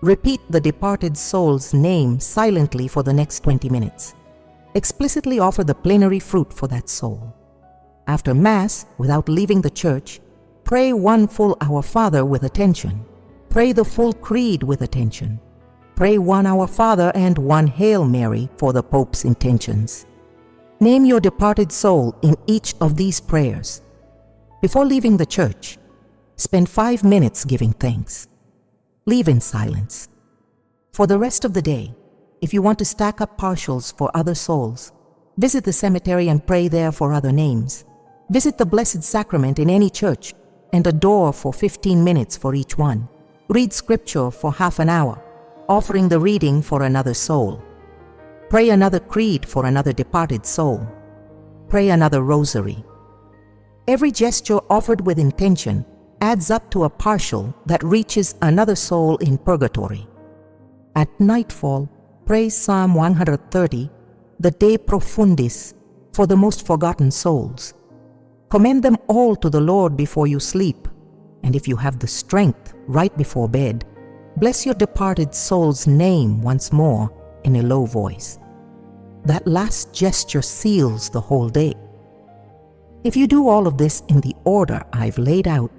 Repeat the departed soul's name silently for the next 20 minutes. Explicitly offer the plenary fruit for that soul. After Mass, without leaving the church, pray one full Our Father with attention. Pray the full Creed with attention. Pray one Our Father and one Hail Mary for the Pope's intentions. Name your departed soul in each of these prayers. Before leaving the church, spend 5 minutes giving thanks. Leave in silence. For the rest of the day, if you want to stack up partials for other souls, visit the cemetery and pray there for other names. Visit the Blessed Sacrament in any church and adore for 15 minutes for each one. Read scripture for half an hour, offering the reading for another soul. Pray another creed for another departed soul. Pray another rosary. Every gesture offered with intention adds up to a partial that reaches another soul in purgatory. At nightfall, pray Psalm 130, the De Profundis, for the most forgotten souls. Commend them all to the Lord before you sleep, and if you have the strength right before bed, bless your departed soul's name once more in a low voice. That last gesture seals the whole day. If you do all of this in the order I've laid out,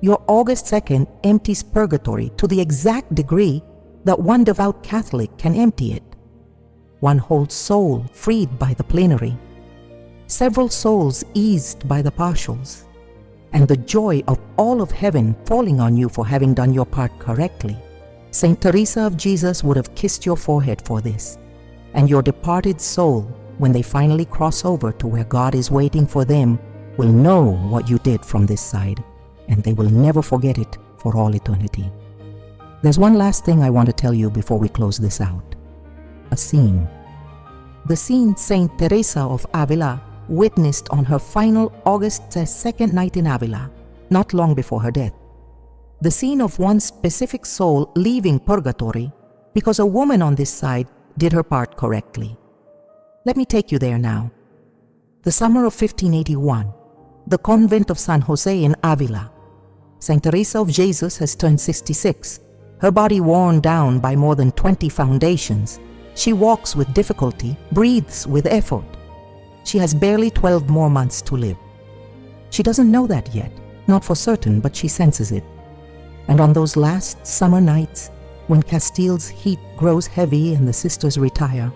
your August 2nd empties purgatory to the exact degree that one devout Catholic can empty it. One whole soul freed by the plenary, several souls eased by the partials, and the joy of all of heaven falling on you for having done your part correctly. Saint Teresa of Jesus would have kissed your forehead for this, and your departed soul, when they finally cross over to where God is waiting for them, will know what you did from this side, and they will never forget it for all eternity. There's one last thing I want to tell you before we close this out. A scene. The scene Saint Teresa of Avila witnessed on her final August 2nd night in Avila, not long before her death. The scene of one specific soul leaving purgatory because a woman on this side did her part correctly. Let me take you there now. The summer of 1581, the convent of San Jose in Avila. Saint Teresa of Jesus has turned 66, her body worn down by more than 20 foundations. She walks with difficulty, breathes with effort. She has barely 12 more months to live. She doesn't know that yet, not for certain, but she senses it. And on those last summer nights, when Castile's heat grows heavy and the sisters retire,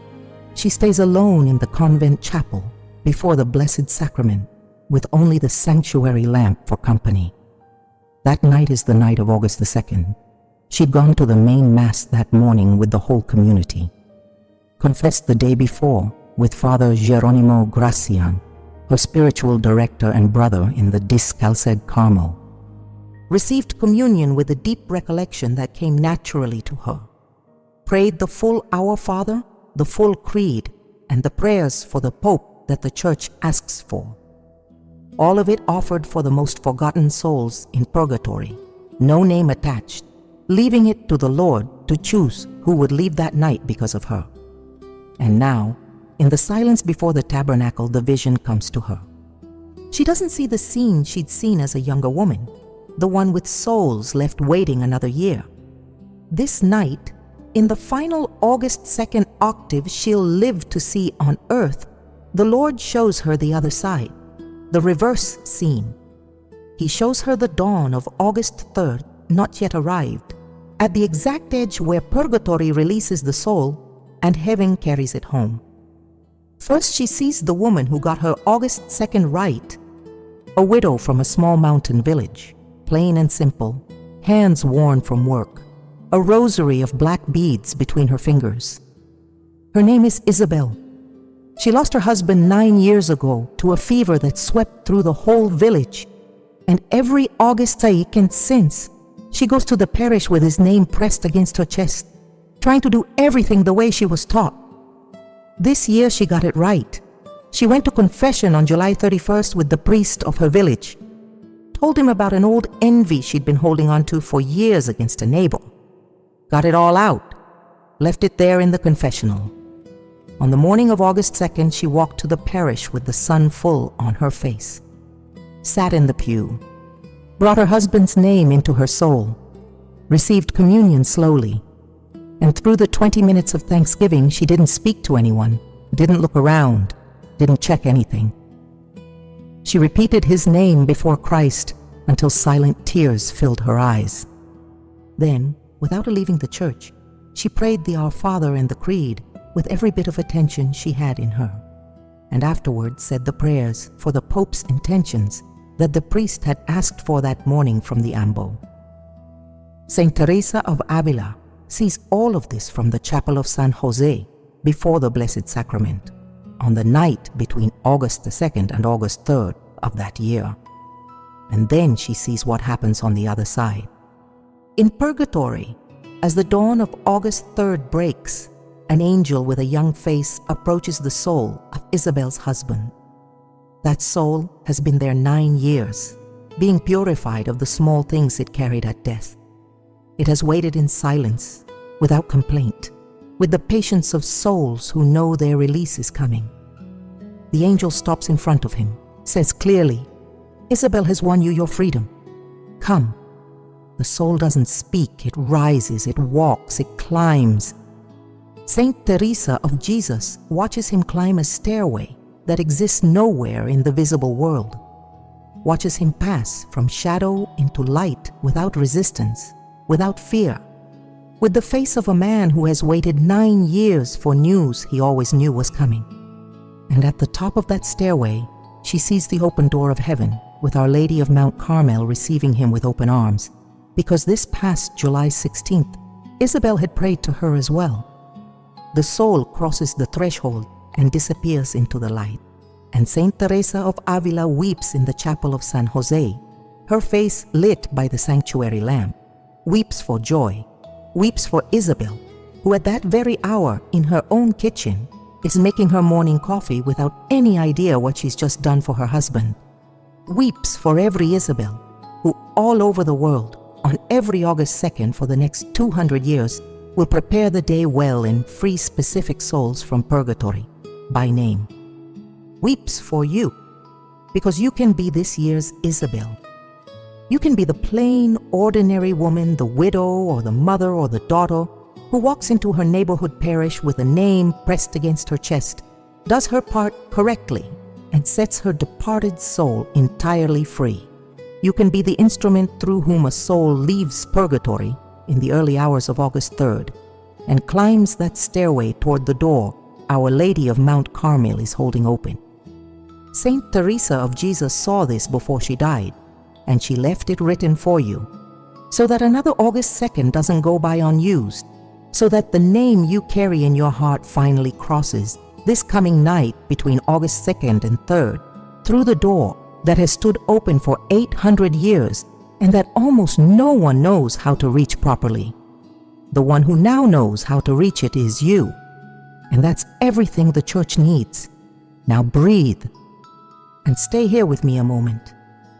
she stays alone in the convent chapel before the Blessed Sacrament, with only the sanctuary lamp for company. That night is the night of August the 2nd. She'd gone to the main Mass that morning with the whole community. Confessed the day before with Father Geronimo Gracian, her spiritual director and brother in the Discalced Carmel. Received communion with the deep recollection that came naturally to her. Prayed the full Our Father, the full Creed, and the prayers for the Pope that the Church asks for. All of it offered for the most forgotten souls in purgatory, no name attached, leaving it to the Lord to choose who would leave that night because of her. And now, in the silence before the tabernacle, the vision comes to her. She doesn't see the scene she'd seen as a younger woman, the one with souls left waiting another year. This night, in the final August 2nd octave she'll live to see on earth, the Lord shows her the other side, the reverse scene. He shows her the dawn of August 3rd, not yet arrived, at the exact edge where Purgatory releases the soul and heaven carries it home. First, she sees the woman who got her August 2nd right, a widow from a small mountain village, plain and simple, hands worn from work, a rosary of black beads between her fingers. Her name is Isabel. She lost her husband 9 years ago to a fever that swept through the whole village, and every August Taikan since, she goes to the parish with his name pressed against her chest, trying to do everything the way she was taught. This year she got it right. She went to confession on July 31st with the priest of her village, told him about an old envy she'd been holding on to for years against a neighbor. Got it all out, left it there in the confessional. On the morning of August 2nd, she walked to the parish with the sun full on her face, sat in the pew, brought her husband's name into her soul, received communion slowly, and through the 20 minutes of thanksgiving, she didn't speak to anyone, didn't look around, didn't check anything. She repeated his name before Christ until silent tears filled her eyes. Then, without leaving the church, she prayed the Our Father and the Creed with every bit of attention she had in her, and afterwards said the prayers for the Pope's intentions that the priest had asked for that morning from the ambo. Saint Teresa of Avila sees all of this from the chapel of San Jose before the Blessed Sacrament, on the night between August the 2nd and August 3rd of that year. And then she sees what happens on the other side. In Purgatory, as the dawn of August 3rd breaks, an angel with a young face approaches the soul of Isabel's husband. That soul has been there 9 years, being purified of the small things it carried at death. It has waited in silence, without complaint, with the patience of souls who know their release is coming. The angel stops in front of him, says clearly, "Isabel has won you your freedom. Come." The soul doesn't speak, it rises, it walks, it climbs. Saint Teresa of Jesus watches him climb a stairway that exists nowhere in the visible world, watches him pass from shadow into light without resistance, without fear, with the face of a man who has waited 9 years for news he always knew was coming. And at the top of that stairway, she sees the open door of heaven, with Our Lady of Mount Carmel receiving him with open arms, because this past July 16th, Isabel had prayed to her as well. The soul crosses the threshold and disappears into the light, and Saint Teresa of Avila weeps in the chapel of San Jose, her face lit by the sanctuary lamp, weeps for joy, weeps for Isabel, who at that very hour in her own kitchen is making her morning coffee without any idea what she's just done for her husband, weeps for every Isabel, who all over the world, on every August 2nd for the next 200 years, will prepare the day well and free specific souls from purgatory, by name. Weeps for you, because you can be this year's Isabel. You can be the plain, ordinary woman, the widow or the mother or the daughter, who walks into her neighborhood parish with a name pressed against her chest, does her part correctly, and sets her departed soul entirely free. You can be the instrument through whom a soul leaves purgatory in the early hours of August 3rd and climbs that stairway toward the door Our Lady of Mount Carmel is holding open. Saint Teresa of Jesus saw this before she died, and she left it written for you, so that another August 2nd doesn't go by unused, so that the name you carry in your heart finally crosses this coming night between August 2nd and 3rd through the door that has stood open for 800 years and that almost no one knows how to reach properly. The one who now knows how to reach it is you, and that's everything the church needs. Now breathe and stay here with me a moment,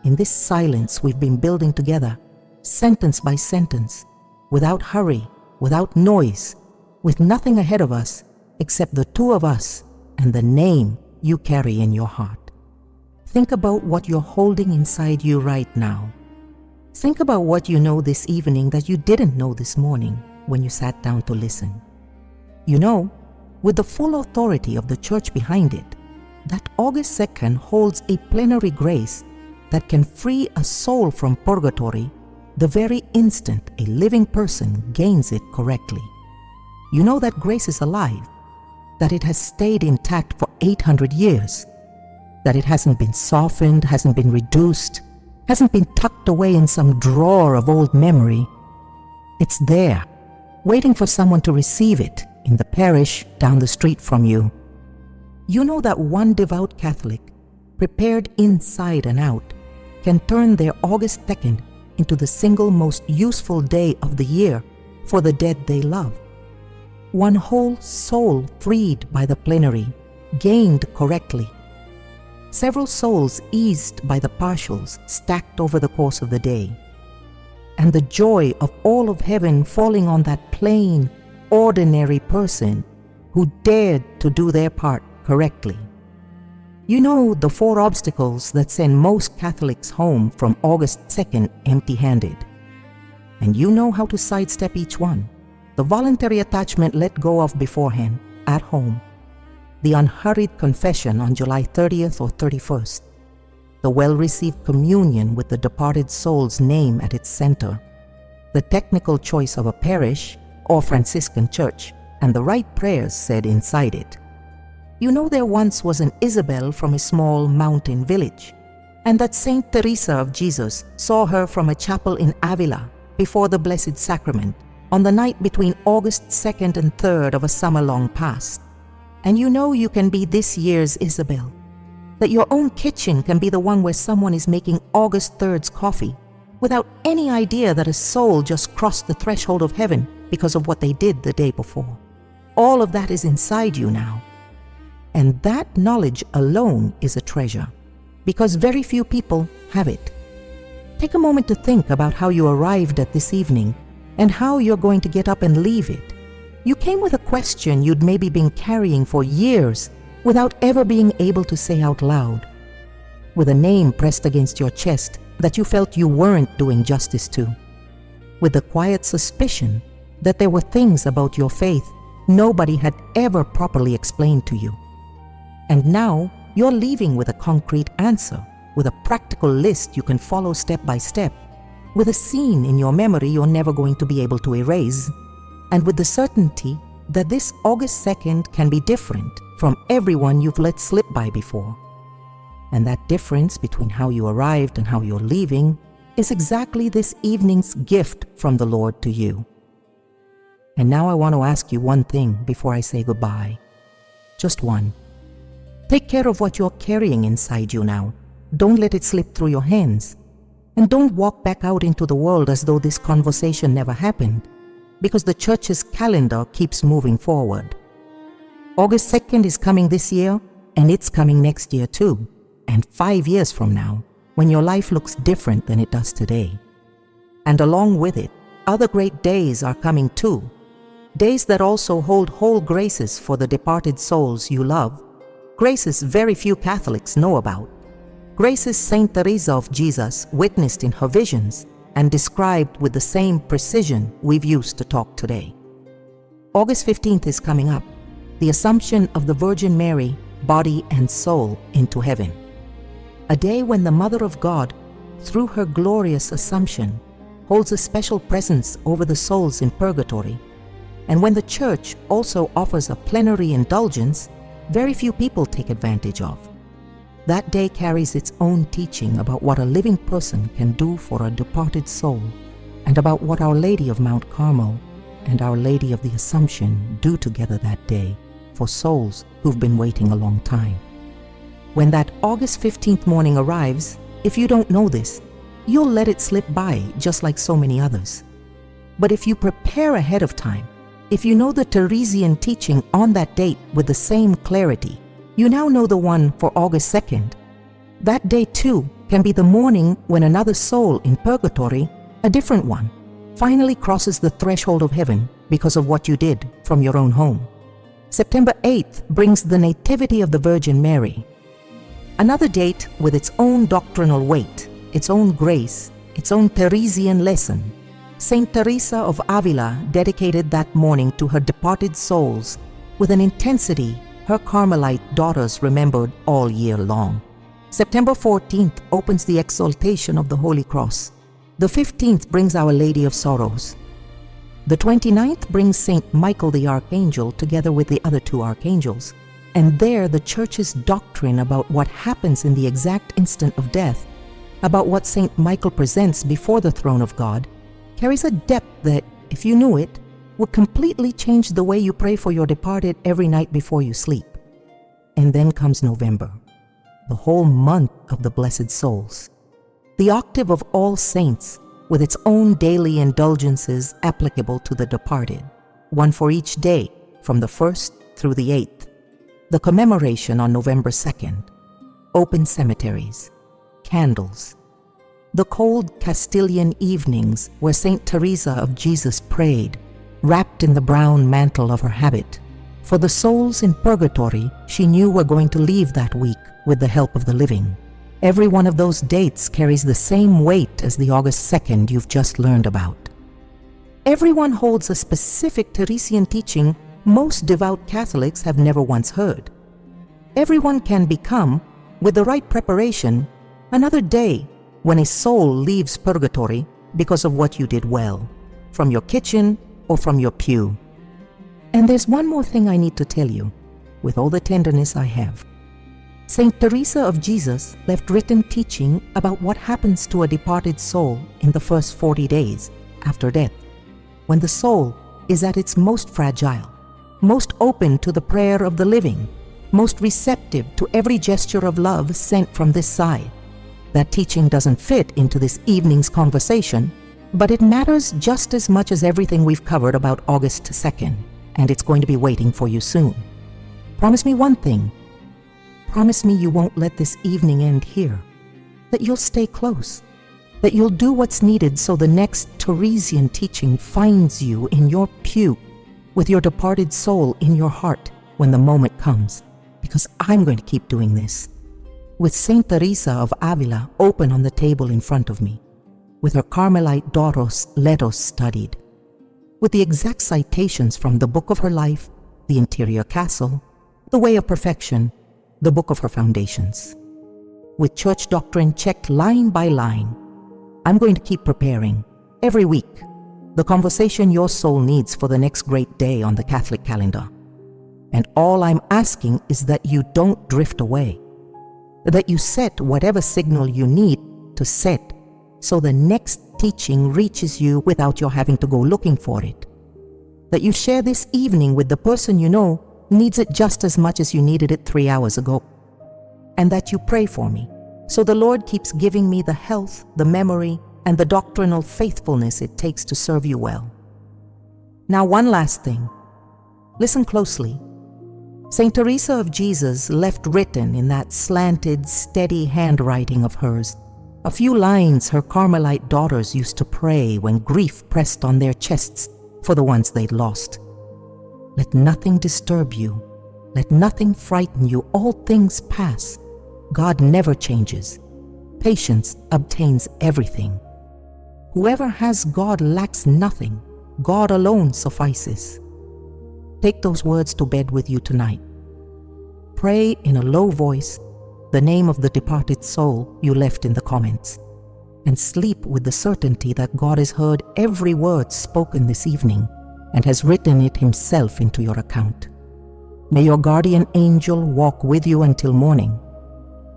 in this silence we've been building together, sentence by sentence, without hurry, without noise, with nothing ahead of us except the two of us and the name you carry in your heart. Think about what you're holding inside you right now. Think about what you know this evening that you didn't know this morning when you sat down to listen. You know, with the full authority of the church behind it, that August 2nd holds a plenary grace that can free a soul from purgatory the very instant a living person gains it correctly. You know that grace is alive, that it has stayed intact for 800 years, that it hasn't been softened, hasn't been reduced, hasn't been tucked away in some drawer of old memory. It's there, waiting for someone to receive it in the parish down the street from you. You know that one devout Catholic, prepared inside and out, can turn their August 2nd into the single most useful day of the year for the dead they love. One whole soul freed by the plenary, gained correctly. Several souls eased by the partials stacked over the course of the day. And the joy of all of heaven falling on that plain, ordinary person who dared to do their part correctly. You know the 4 obstacles that send most Catholics home from August 2nd empty-handed. And you know how to sidestep each one. The voluntary attachment let go of beforehand, at home. The unhurried confession on July 30th or 31st. The well-received communion with the departed soul's name at its center. The technical choice of a parish or Franciscan church, and the right prayers said inside it. You know there once was an Isabel from a small mountain village, and that Saint Teresa of Jesus saw her from a chapel in Avila before the Blessed Sacrament on the night between August 2nd and 3rd of a summer long past. And you know you can be this year's Isabel, that your own kitchen can be the one where someone is making August 3rd's coffee without any idea that a soul just crossed the threshold of heaven because of what they did the day before. All of that is inside you now. And that knowledge alone is a treasure, because very few people have it. Take a moment to think about how you arrived at this evening and how you're going to get up and leave it. You came with a question you'd maybe been carrying for years without ever being able to say out loud, with a name pressed against your chest that you felt you weren't doing justice to, with the quiet suspicion that there were things about your faith nobody had ever properly explained to you. And now you're leaving with a concrete answer, with a practical list you can follow step by step, with a scene in your memory you're never going to be able to erase, and with the certainty that this August 2nd can be different from everyone you've let slip by before. And that difference between how you arrived and how you're leaving is exactly this evening's gift from the Lord to you. And now I want to ask you one thing before I say goodbye. Just one. Take care of what you're carrying inside you now. Don't let it slip through your hands. And don't walk back out into the world as though this conversation never happened, because the church's calendar keeps moving forward. August 2nd is coming this year, and it's coming next year too, and 5 years from now, when your life looks different than it does today. And along with it, other great days are coming too, days that also hold whole graces for the departed souls you love, graces very few Catholics know about, graces Saint Teresa of Jesus witnessed in her visions and described with the same precision we've used to talk today. August 15th is coming up, the Assumption of the Virgin Mary, body and soul, into heaven. A day when the Mother of God, through her glorious Assumption, holds a special presence over the souls in purgatory, and when the Church also offers a plenary indulgence very few people take advantage of. That day carries its own teaching about what a living person can do for a departed soul, and about what Our Lady of Mount Carmel and Our Lady of the Assumption do together that day for souls who've been waiting a long time. When that August 15th morning arrives, if you don't know this, you'll let it slip by just like so many others. But if you prepare ahead of time, if you know the Teresian teaching on that date with the same clarity, you now know the one for August 2nd. That day too can be the morning when another soul in purgatory, a different one, finally crosses the threshold of heaven because of what you did from your own home. September 8th brings the Nativity of the Virgin Mary. Another date with its own doctrinal weight, its own grace, its own Teresian lesson. Saint Teresa of Avila dedicated that morning to her departed souls with an intensity her Carmelite daughters remembered all year long. September 14th opens the exaltation of the Holy Cross. The 15th brings Our Lady of Sorrows. The 29th brings Saint Michael the Archangel together with the other two archangels. And there the Church's doctrine about what happens in the exact instant of death, about what Saint Michael presents before the throne of God, carries a depth that, if you knew it, would completely change the way you pray for your departed every night before you sleep. And then comes November, the whole month of the blessed souls. The octave of all saints, with its own daily indulgences applicable to the departed, one for each day, from the 1st through the 8th. The commemoration on November 2nd, open cemeteries, candles. The cold Castilian evenings where Saint Teresa of Jesus prayed, wrapped in the brown mantle of her habit. For the souls in Purgatory she knew were going to leave that week with the help of the living. Every one of those dates carries the same weight as the August 2nd you've just learned about. Everyone holds a specific Teresian teaching most devout Catholics have never once heard. Everyone can become, with the right preparation, another day when a soul leaves Purgatory because of what you did well, from your kitchen or from your pew. And there's one more thing I need to tell you, with all the tenderness I have. Saint Teresa of Jesus left written teaching about what happens to a departed soul in the first 40 days after death, when the soul is at its most fragile, most open to the prayer of the living, most receptive to every gesture of love sent from this side. That teaching doesn't fit into this evening's conversation, but it matters just as much as everything we've covered about August 2nd, and it's going to be waiting for you soon. Promise me one thing. Promise me you won't let this evening end here, that you'll stay close, that you'll do what's needed so the next Teresian teaching finds you in your pew with your departed soul in your heart when the moment comes, because I'm going to keep doing this. With Saint Teresa of Avila open on the table in front of me, with her Carmelite daughters' letters studied, with the exact citations from the book of her life, the interior castle, the way of perfection, the book of her foundations. With church doctrine checked line by line, I'm going to keep preparing, every week, the conversation your soul needs for the next great day on the Catholic calendar. And all I'm asking is that you don't drift away, that you set whatever signal you need to set so the next teaching reaches you without your having to go looking for it, that you share this evening with the person you know needs it just as much as you needed it 3 hours ago, and that you pray for me so the Lord keeps giving me the health, the memory, and the doctrinal faithfulness it takes to serve you well. Now, one last thing. Listen closely. Saint Teresa of Jesus left written in that slanted, steady handwriting of hers a few lines her Carmelite daughters used to pray when grief pressed on their chests for the ones they'd lost. Let nothing disturb you. Let nothing frighten you. All things pass. God never changes. Patience obtains everything. Whoever has God lacks nothing. God alone suffices. Take those words to bed with you tonight. Pray in a low voice the name of the departed soul you left in the comments, and sleep with the certainty that God has heard every word spoken this evening and has written it himself into your account. May your guardian angel walk with you until morning.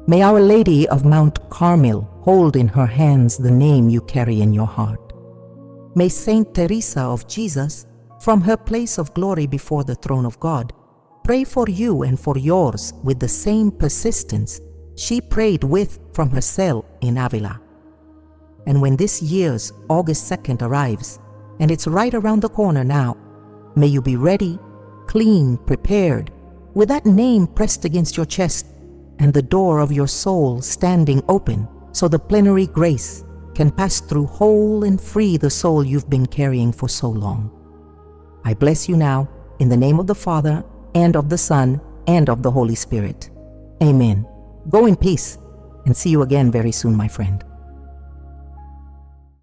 May Our Lady of Mount Carmel hold in her hands the name you carry in your heart. May Saint Teresa of Jesus, from her place of glory before the throne of God, pray for you and for yours with the same persistence she prayed with from her cell in Avila. And when this year's August 2nd arrives, and it's right around the corner now, may you be ready, clean, prepared, with that name pressed against your chest and the door of your soul standing open so the plenary grace can pass through whole and free the soul you've been carrying for so long. I bless you now in the name of the Father, and of the Son, and of the Holy Spirit. Amen. Go in peace, and see you again very soon, my friend.